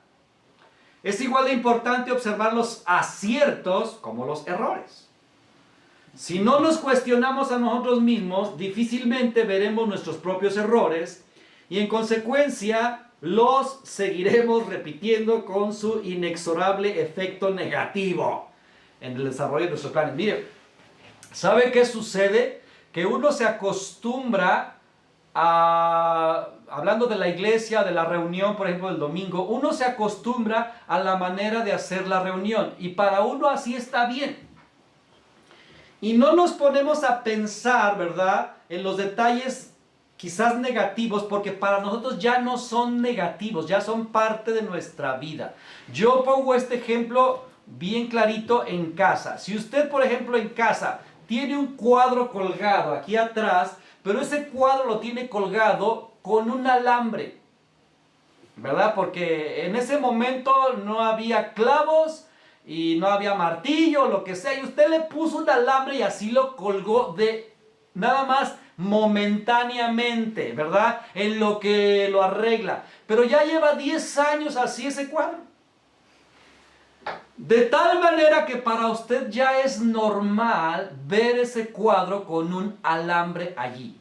Es igual de importante observar los aciertos como los errores. Si no nos cuestionamos a nosotros mismos, difícilmente veremos nuestros propios errores y en consecuencia los seguiremos repitiendo con su inexorable efecto negativo en el desarrollo de nuestros planes. Mire, ¿sabe qué sucede? Que uno se acostumbra a, hablando de la iglesia, de la reunión, por ejemplo, del domingo, uno se acostumbra a la manera de hacer la reunión y para uno así está bien. Y no nos ponemos a pensar, ¿verdad?, en los detalles quizás negativos, porque para nosotros ya no son negativos, ya son parte de nuestra vida. Yo pongo este ejemplo bien clarito en casa. Si usted, por ejemplo, en casa tiene un cuadro colgado aquí atrás, pero ese cuadro lo tiene colgado con un alambre, ¿verdad? Porque en ese momento no había clavos y no había martillo, lo que sea, y usted le puso un alambre y así lo colgó de nada más momentáneamente, ¿verdad? En lo que lo arregla. Pero ya lleva 10 años así ese cuadro. De tal manera que para usted ya es normal ver ese cuadro con un alambre allí.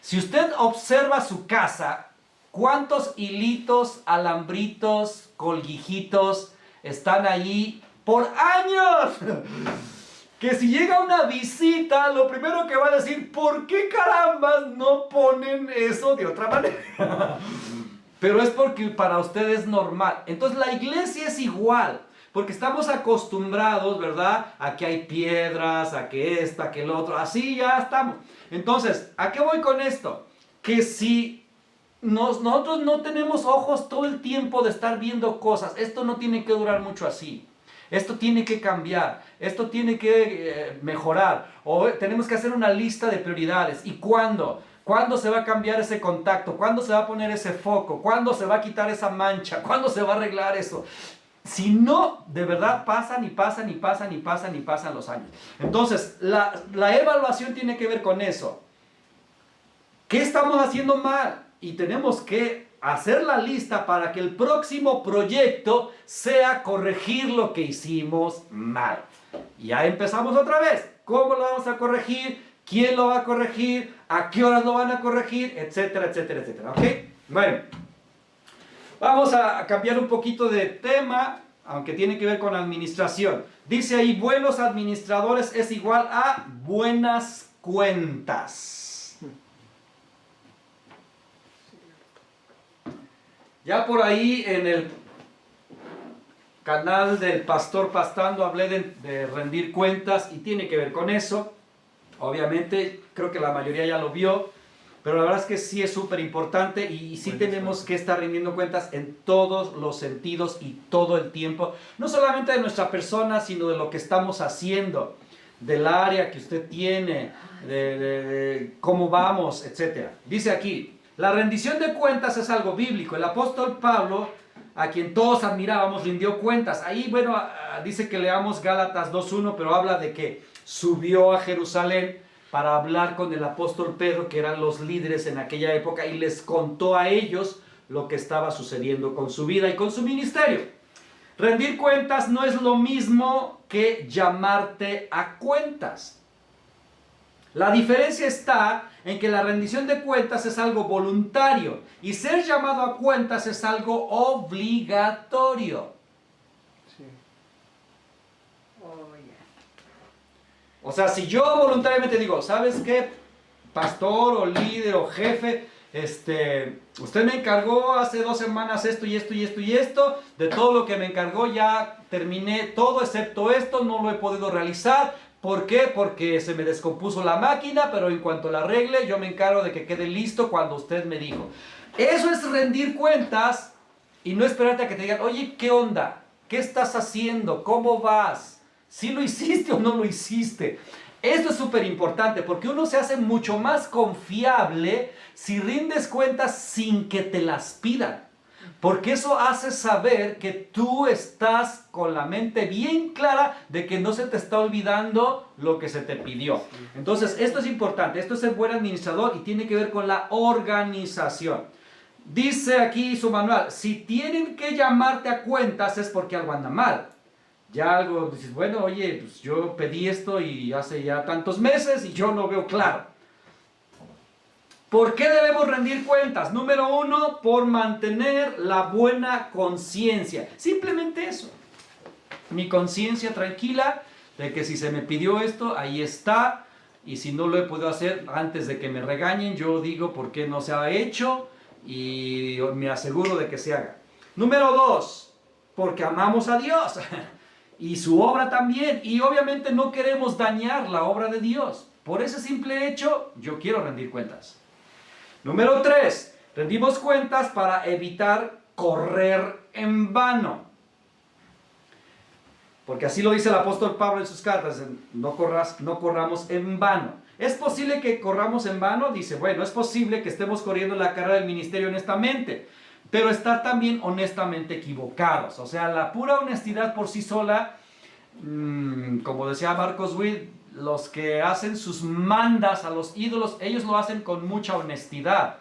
Si usted observa su casa, ¿cuántos hilitos, alambritos, colguijitos están allí por años? Que si llega una visita, lo primero que va a decir, ¿por qué carambas no ponen eso de otra manera? Pero es porque para usted es normal. Entonces la iglesia es igual. Porque estamos acostumbrados, ¿verdad? A que hay piedras, a que esto, a que el otro. Así ya estamos. Entonces, ¿a qué voy con esto? Que si nosotros no tenemos ojos todo el tiempo de estar viendo cosas, esto no tiene que durar mucho así. Esto tiene que cambiar. Esto tiene que mejorar. O tenemos que hacer una lista de prioridades. ¿Y cuándo? ¿Cuándo se va a cambiar ese contacto? ¿Cuándo se va a poner ese foco? ¿Cuándo se va a quitar esa mancha? ¿Cuándo se va a arreglar eso? Si no, de verdad pasan y pasan y pasan y pasan y pasan los años. Entonces, la evaluación tiene que ver con eso. ¿Qué estamos haciendo mal? Y tenemos que hacer la lista para que el próximo proyecto sea corregir lo que hicimos mal. Y ya empezamos otra vez. ¿Cómo lo vamos a corregir? ¿Quién lo va a corregir? ¿A qué horas lo van a corregir? Etcétera, etcétera, etcétera. ¿Ok? Bueno. Vamos a cambiar un poquito de tema, aunque tiene que ver con administración. Dice ahí, buenos administradores es igual a buenas cuentas. Ya por ahí en el canal del Pastor Pastando hablé de rendir cuentas y tiene que ver con eso. Obviamente, creo que la mayoría ya lo vio. Pero la verdad es que sí es súper importante y sí tenemos que estar rindiendo cuentas en todos los sentidos y todo el tiempo. No solamente de nuestra persona, sino de lo que estamos haciendo, del área que usted tiene, de cómo vamos, etc. Dice aquí, la rendición de cuentas es algo bíblico. El apóstol Pablo, a quien todos admirábamos, rindió cuentas. Ahí, bueno, dice que leamos Gálatas 2:1, pero habla de que subió a Jerusalén para hablar con el apóstol Pedro, que eran los líderes en aquella época, y les contó a ellos lo que estaba sucediendo con su vida y con su ministerio. Rendir cuentas no es lo mismo que llamarte a cuentas. La diferencia está en que la rendición de cuentas es algo voluntario y ser llamado a cuentas es algo obligatorio. Sí. Oh, yeah. O sea, si yo voluntariamente digo, ¿sabes qué? Pastor o líder o jefe, usted me encargó hace 2 semanas esto y esto y esto y esto, de todo lo que me encargó ya terminé todo excepto esto, no lo he podido realizar, ¿Por qué? Porque se me descompuso la máquina, pero en cuanto la arregle, yo me encargo de que quede listo cuando usted me dijo. Eso es rendir cuentas y no esperarte a que te digan, oye, ¿qué onda? ¿Qué estás haciendo? ¿Cómo vas? ¿Sí lo hiciste o no lo hiciste? Esto es súper importante porque uno se hace mucho más confiable si rindes cuentas sin que te las pidan. Porque eso hace saber que tú estás con la mente bien clara de que no se te está olvidando lo que se te pidió. Entonces, esto es importante, esto es ser buen administrador y tiene que ver con la organización. Dice aquí su manual, si tienen que llamarte a cuentas es porque algo anda mal. Ya algo, dices, bueno, oye, pues yo pedí esto y hace ya tantos meses y yo no veo claro. ¿Por qué debemos rendir cuentas? Número 1, por mantener la buena conciencia. Simplemente eso. Mi conciencia tranquila de que si se me pidió esto, ahí está. Y si no lo he podido hacer antes de que me regañen, yo digo por qué no se ha hecho y me aseguro de que se haga. Número 2, porque amamos a Dios y su obra también. Y obviamente no queremos dañar la obra de Dios. Por ese simple hecho, yo quiero rendir cuentas. Número 3, rendimos cuentas para evitar correr en vano. Porque así lo dice el apóstol Pablo en sus cartas, no corramos en vano. ¿Es posible que corramos en vano? Dice, bueno, es posible que estemos corriendo la carrera del ministerio honestamente, pero estar también honestamente equivocados. O sea, la pura honestidad por sí sola, como decía Marcos Witt, los que hacen sus mandas a los ídolos, ellos lo hacen con mucha honestidad,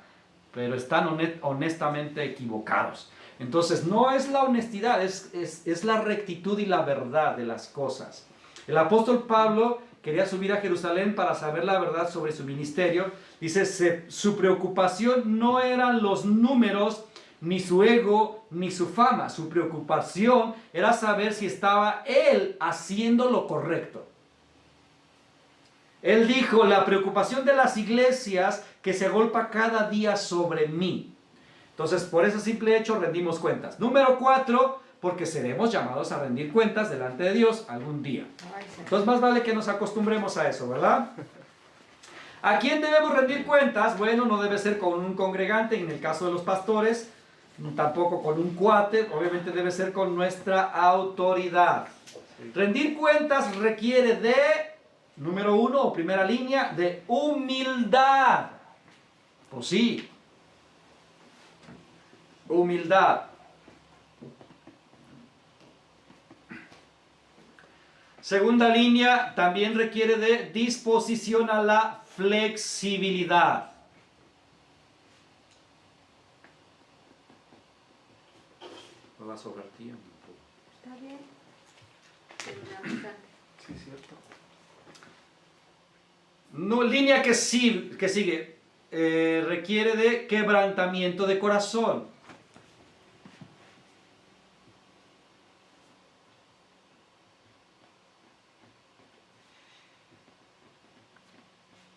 pero están honestamente equivocados. Entonces, no es la honestidad, es la rectitud y la verdad de las cosas. El apóstol Pablo quería subir a Jerusalén para saber la verdad sobre su ministerio. Dice, su preocupación no eran los números, ni su ego, ni su fama. Su preocupación era saber si estaba él haciendo lo correcto. Él dijo, la preocupación de las iglesias que se agolpa cada día sobre mí. Entonces, por ese simple hecho rendimos cuentas. Número 4, porque seremos llamados a rendir cuentas delante de Dios algún día. Entonces, más vale que nos acostumbremos a eso, ¿verdad? ¿A quién debemos rendir cuentas? Bueno, no debe ser con un congregante, en el caso de los pastores, tampoco con un cuate, obviamente debe ser con nuestra autoridad. Rendir cuentas requiere de, número 1, o primera línea, de humildad. Pues sí. Humildad. Segunda línea, también requiere de disposición a la flexibilidad. ¿Me va a sobrar tiempo? Está bien. Terminamos antes. Sí, cierto. No, línea que sigue, requiere de quebrantamiento de corazón.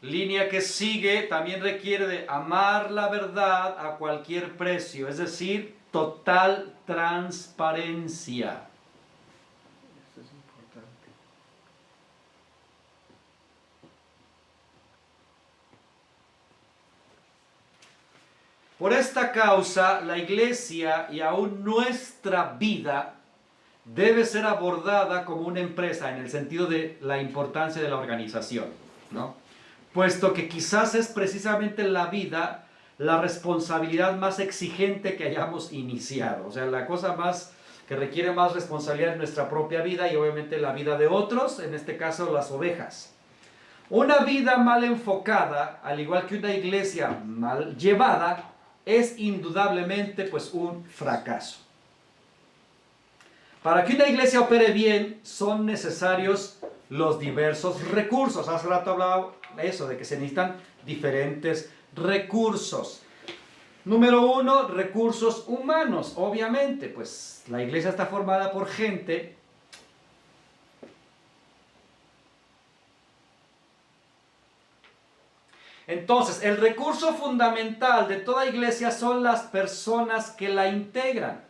Línea que sigue también requiere de amar la verdad a cualquier precio, es decir, total transparencia. Esto es importante. Por esta causa, la iglesia y aún nuestra vida debe ser abordada como una empresa en el sentido de la importancia de la organización, ¿no? Puesto que quizás es precisamente la vida la responsabilidad más exigente que hayamos iniciado. O sea, la cosa más que requiere más responsabilidad es nuestra propia vida y obviamente la vida de otros, en este caso las ovejas. Una vida mal enfocada, al igual que una iglesia mal llevada, es indudablemente pues un fracaso. Para que una iglesia opere bien, son necesarios los diversos recursos. Hace rato hablaba eso, de que se necesitan diferentes recursos. Número 1, recursos humanos. Obviamente, pues la iglesia está formada por gente Entonces, el recurso fundamental de toda iglesia son las personas que la integran.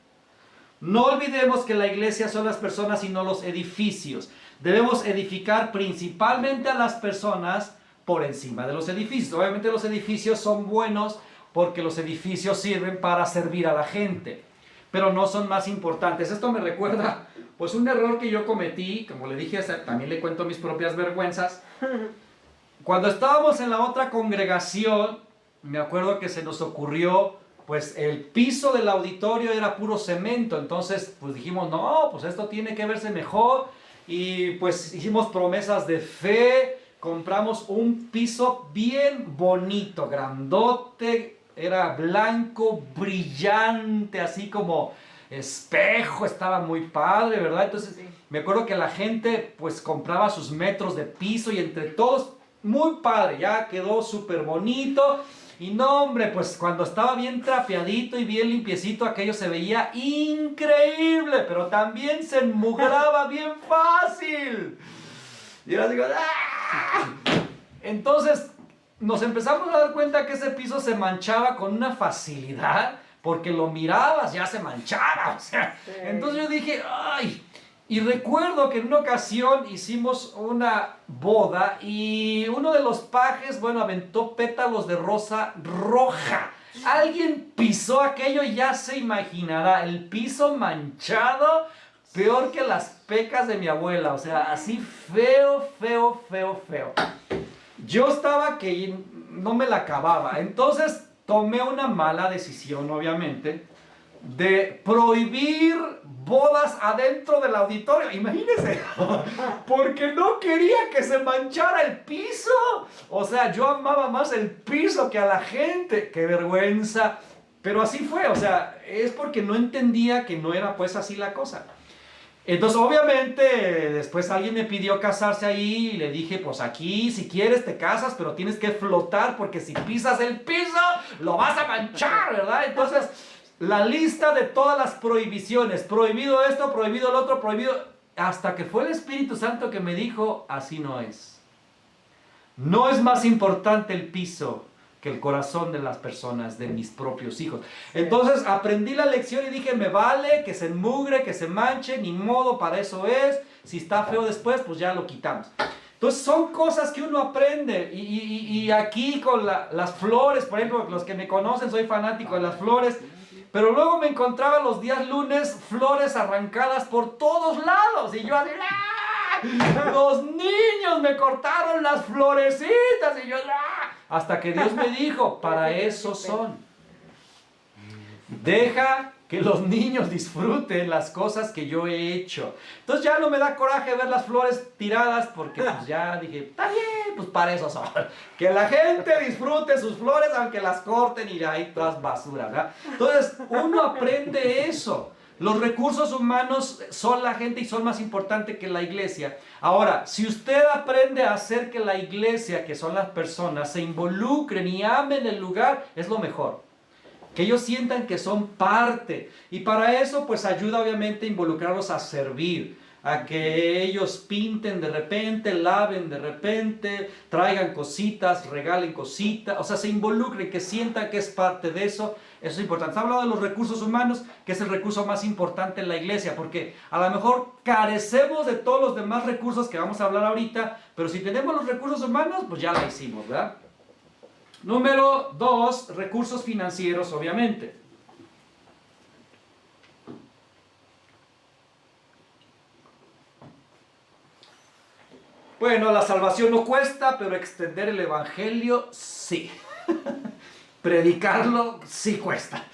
No olvidemos que la iglesia son las personas y no los edificios. debemos edificar principalmente a las personas por encima de los edificios. Obviamente los edificios son buenos porque los edificios sirven para servir a la gente, pero no son más importantes. Esto me recuerda pues un error que yo cometí, como le dije, también le cuento mis propias vergüenzas. Cuando estábamos en la otra congregación, me acuerdo que se nos ocurrió, pues el piso del auditorio era puro cemento, entonces pues dijimos, no, pues esto tiene que verse mejor, y pues hicimos promesas de fe, compramos un piso bien bonito, grandote, era blanco, brillante, así como espejo, estaba muy padre, ¿verdad? Entonces me acuerdo que la gente pues compraba sus metros de piso y entre todos, muy padre, ya quedó súper bonito. Y no, hombre, pues cuando estaba bien trapeadito y bien limpiecito, aquello se veía increíble, pero también se enmugraba bien fácil. Y ahora digo, ¡ah! Entonces nos empezamos a dar cuenta que ese piso se manchaba con una facilidad, porque lo mirabas, ya se manchaba, o sea. Sí. Entonces yo dije, ¡ay! Y recuerdo que en una ocasión hicimos una boda y uno de los pajes, bueno, aventó pétalos de rosa roja. Alguien pisó aquello y ya se imaginará, el piso manchado, peor que las pecas de mi abuela, o sea, así feo, feo, feo, feo. Yo estaba que no me la acababa, entonces tomé una mala decisión, obviamente, de prohibir bodas adentro del auditorio. Imagínense, porque no quería que se manchara el piso. O sea, yo amaba más el piso que a la gente. ¡Qué vergüenza! Pero así fue, o sea, es porque no entendía que no era pues así la cosa. Entonces, obviamente, después alguien me pidió casarse ahí y le dije, pues aquí, si quieres te casas, pero tienes que flotar porque si pisas el piso, lo vas a manchar, ¿verdad? Entonces, la lista de todas las prohibiciones, prohibido esto, prohibido el otro, prohibido, hasta que fue el Espíritu Santo que me dijo, así no es. No es más importante el piso que el corazón de las personas, de mis propios hijos. Entonces aprendí la lección y dije, me vale que se enmugre, que se manche, ni modo, para eso es. Si está feo después, pues ya lo quitamos. Entonces son cosas que uno aprende. Y aquí con las flores, por ejemplo, los que me conocen, soy fanático de las flores. Pero luego me encontraba los días lunes flores arrancadas por todos lados. Y yo así, ¡ah! Los niños me cortaron las florecitas. Y yo, ¡ah! Hasta que Dios me dijo, para eso son. Deja que los niños disfruten las cosas que yo he hecho. Entonces ya no me da coraje ver las flores tiradas porque pues ya dije, está bien, pues para eso son. Que la gente disfrute sus flores aunque las corten y ahí todas basuras, ¿verdad? Entonces uno aprende eso. Los recursos humanos son la gente y son más importantes que la iglesia. Ahora, si usted aprende a hacer que la iglesia, que son las personas, se involucren y amen el lugar, es lo mejor. Que ellos sientan que son parte. Y para eso, pues ayuda obviamente a involucrarlos a servir. A que ellos pinten de repente, laven de repente, traigan cositas, regalen cositas. O sea, se involucren, que sientan que es parte de eso. Eso es importante. Está hablando de los recursos humanos, que es el recurso más importante en la iglesia. Porque a lo mejor carecemos de todos los demás recursos que vamos a hablar ahorita. Pero si tenemos los recursos humanos, pues ya la hicimos, ¿verdad? Número 2, recursos financieros, obviamente. Bueno, la salvación no cuesta, pero extender el evangelio sí. Predicarlo sí cuesta.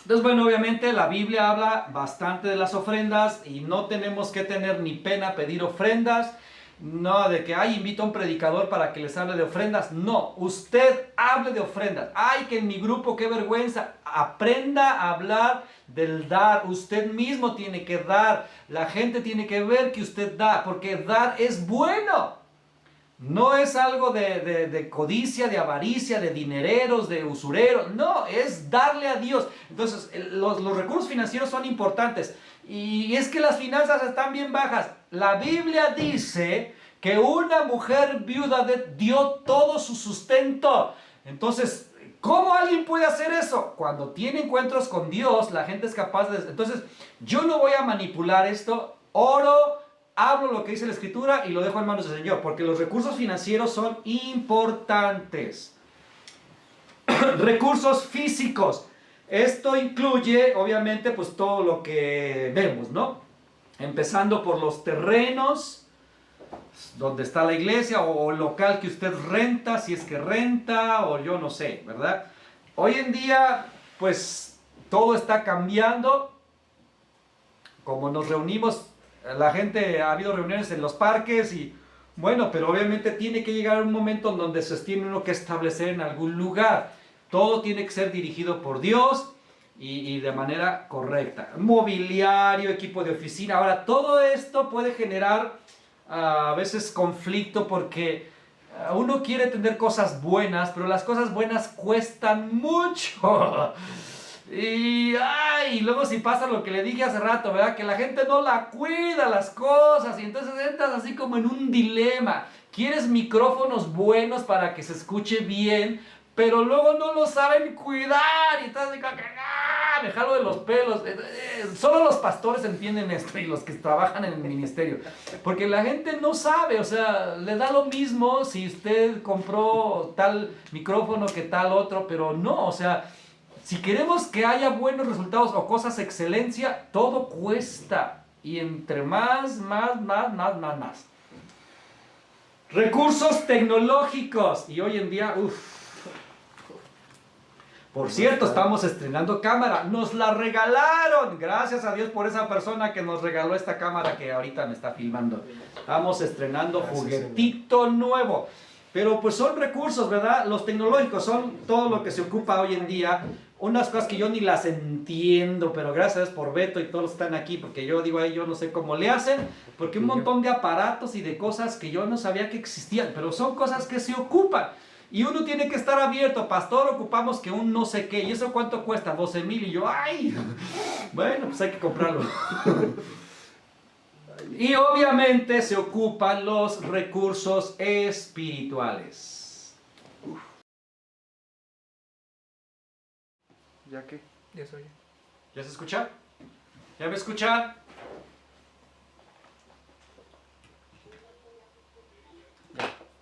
Entonces, bueno, obviamente la Biblia habla bastante de las ofrendas y no tenemos que tener ni pena pedir ofrendas. No, de que, ay, invito a un predicador para que les hable de ofrendas. No, usted hable de ofrendas. Ay, que en mi grupo, qué vergüenza. Aprenda a hablar del dar. Usted mismo tiene que dar. La gente tiene que ver que usted da, porque dar es bueno. No es algo de codicia, de avaricia, de dinereros, de usureros. No, es darle a Dios. Entonces, los recursos financieros son importantes. Y es que las finanzas están bien bajas. La Biblia dice que una mujer viuda dio todo su sustento. Entonces, ¿cómo alguien puede hacer eso? Cuando tiene encuentros con Dios, la gente es capaz de... Entonces, yo no voy a manipular esto. Oro hablo lo que dice la Escritura y lo dejo en manos del Señor, porque los recursos financieros son importantes. Recursos físicos. Esto incluye, obviamente, pues todo lo que vemos, ¿no? Empezando por los terrenos, donde está la iglesia, o local que usted renta, si es que renta, o yo no sé, ¿verdad? Hoy en día, pues, todo está cambiando. Como nos reunimos, la gente, ha habido reuniones en los parques y, bueno, pero obviamente tiene que llegar un momento en donde se tiene uno que establecer en algún lugar. Todo tiene que ser dirigido por Dios y de manera correcta. Mobiliario, equipo de oficina. Ahora, todo esto puede generar a veces conflicto porque uno quiere tener cosas buenas, pero las cosas buenas cuestan mucho. Y luego si pasa lo que le dije hace rato, ¿verdad? Que la gente no la cuida las cosas y entonces entras así como en un dilema. Quieres micrófonos buenos para que se escuche bien, pero luego no lo saben cuidar y estás así como que me jalo de los pelos. Solo los pastores entienden esto y los que trabajan en el ministerio, porque la gente no sabe, o sea, le da lo mismo si usted compró tal micrófono que tal otro, pero no, o sea, si queremos que haya buenos resultados o cosas excelencia, todo cuesta. Y entre más. Recursos tecnológicos. Y hoy en día, Por cierto, estamos estrenando cámara. Nos la regalaron. Gracias a Dios por esa persona que nos regaló esta cámara que ahorita me está filmando. Estamos estrenando juguetito nuevo. Pero pues son recursos, ¿verdad? Los tecnológicos son todo lo que se ocupa hoy en día. Unas cosas que yo ni las entiendo, pero gracias a Dios por Beto y todos están aquí, porque yo digo, yo no sé cómo le hacen, porque un montón de aparatos y de cosas que yo no sabía que existían, pero son cosas que se ocupan. Y uno tiene que estar abierto. Pastor, ocupamos que un no sé qué. ¿Y eso cuánto cuesta? 12,000. Y yo, bueno, pues hay que comprarlo. Y obviamente se ocupan los recursos espirituales. ¿Ya qué? Ya soy. ¿Ya se escucha? ¿Ya me escuchan?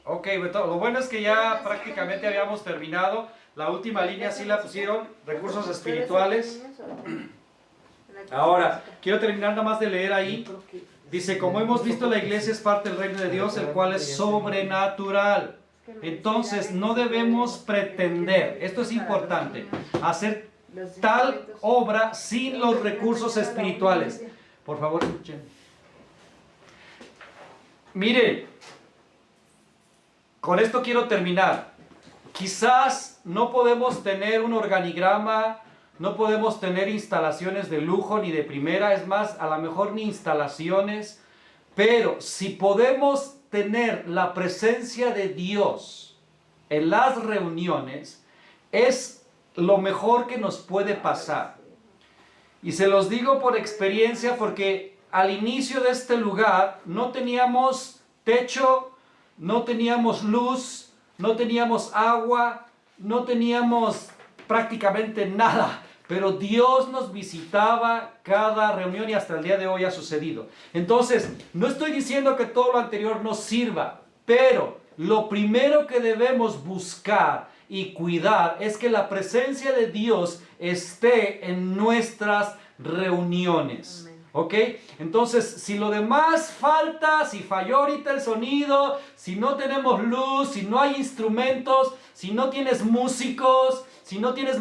Ok, lo bueno es que ya prácticamente habíamos terminado. La última línea sí la pusieron, recursos espirituales. Ahora, quiero terminar nada más de leer ahí. Dice, como hemos visto, la iglesia es parte del reino de Dios, el cual es sobrenatural. Entonces, no debemos pretender, esto es importante, hacer tal obra sin los recursos espirituales. Por favor, escuchen. Miren, con esto quiero terminar. Quizás no podemos tener un organigrama, no podemos tener instalaciones de lujo ni de primera, es más, a lo mejor ni instalaciones, pero si podemos tener la presencia de Dios en las reuniones, es lo mejor que nos puede pasar. Y se los digo por experiencia porque al inicio de este lugar no teníamos techo, no teníamos luz, no teníamos agua, no teníamos prácticamente nada. Pero Dios nos visitaba cada reunión y hasta el día de hoy ha sucedido. Entonces, no estoy diciendo que todo lo anterior nos sirva, pero lo primero que debemos buscar y cuidar es que la presencia de Dios esté en nuestras reuniones. ¿Ok? Entonces, si lo demás falta, si falló ahorita el sonido, si no tenemos luz, si no hay instrumentos, si no tienes músicos, si no tienes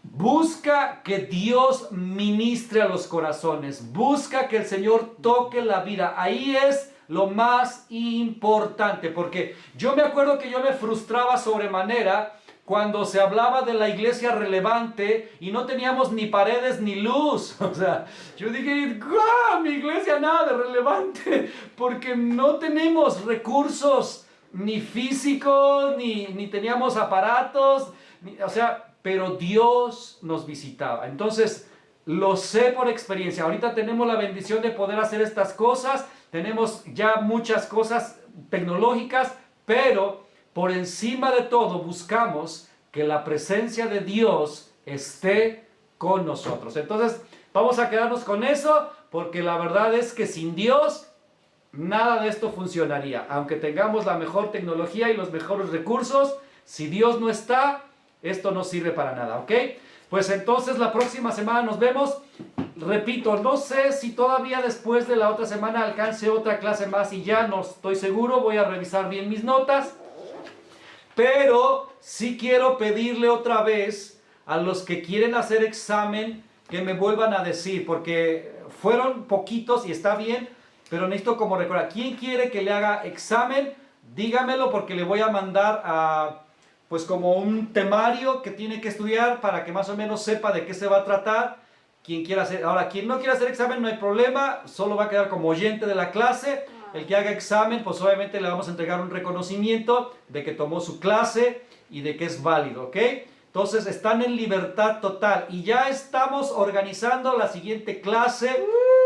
busca que Dios ministre a los corazones. Busca que el Señor toque la vida. Ahí es lo más importante. Porque yo me acuerdo que yo me frustraba sobremanera cuando se hablaba de la iglesia relevante y no teníamos ni paredes ni luz. O sea, yo dije, mi iglesia nada de relevante. Porque no tenemos recursos ni físicos, ni teníamos aparatos. Pero Dios nos visitaba. Entonces, lo sé por experiencia. Ahorita tenemos la bendición de poder hacer estas cosas. Tenemos ya muchas cosas tecnológicas, pero por encima de todo buscamos que la presencia de Dios esté con nosotros. Entonces, vamos a quedarnos con eso. porque la verdad es que sin Dios nada de esto funcionaría. Aunque tengamos la mejor tecnología y los mejores recursos, si Dios no está, esto no sirve para nada, ¿ok? Pues entonces la próxima semana nos vemos. Repito, no sé si todavía después de la otra semana alcance otra clase más y ya no estoy seguro, voy a revisar bien mis notas. Pero sí quiero pedirle otra vez a los que quieren hacer examen que me vuelvan a decir, porque fueron poquitos y está bien, pero necesito como recordar. ¿Quién quiere que le haga examen? Dígamelo porque le voy a mandar a, pues como un temario que tiene que estudiar para que más o menos sepa de qué se va a tratar. Quien quiera hacer, ahora, quien no quiera hacer examen no hay problema, solo va a quedar como oyente de la clase. El que haga examen, pues obviamente le vamos a entregar un reconocimiento de que tomó su clase y de que es válido, ¿ok? Entonces están en libertad total y ya estamos organizando la siguiente clase.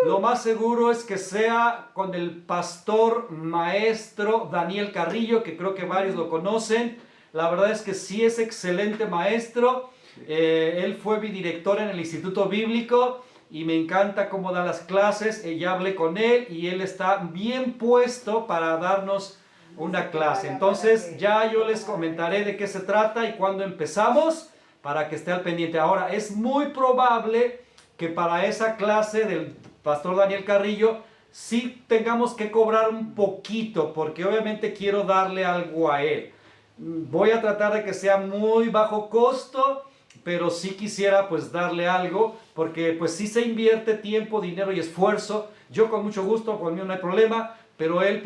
Lo más seguro es que sea con el pastor maestro Daniel Carrillo, que creo que varios lo conocen. La verdad es que sí es excelente maestro. Él fue mi director en el Instituto Bíblico y me encanta cómo da las clases. Ya hablé con él y él está bien puesto para darnos una clase. Entonces ya yo les comentaré de qué se trata y cuándo empezamos para que esté al pendiente. Ahora, es muy probable que para esa clase del pastor Daniel Carrillo sí tengamos que cobrar un poquito, porque obviamente quiero darle algo a él. Voy a tratar de que sea muy bajo costo, pero sí quisiera pues darle algo, porque pues sí se invierte tiempo, dinero y esfuerzo. Yo con mucho gusto, conmigo no hay problema, pero él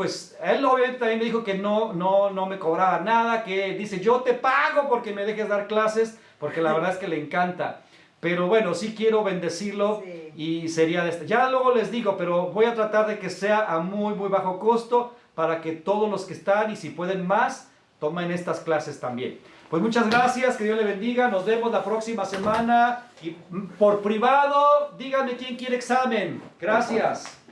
obviamente también me dijo que no me cobraba nada, que dice yo te pago porque me dejes dar clases, porque la verdad es que le encanta. Pero bueno, sí quiero bendecirlo y sería de este. Ya luego les digo, pero voy a tratar de que sea a muy bajo costo para que todos los que están y si pueden más, tomen estas clases también. Pues muchas gracias, que Dios le bendiga, nos vemos la próxima semana y por privado, díganme quién quiere examen. Gracias.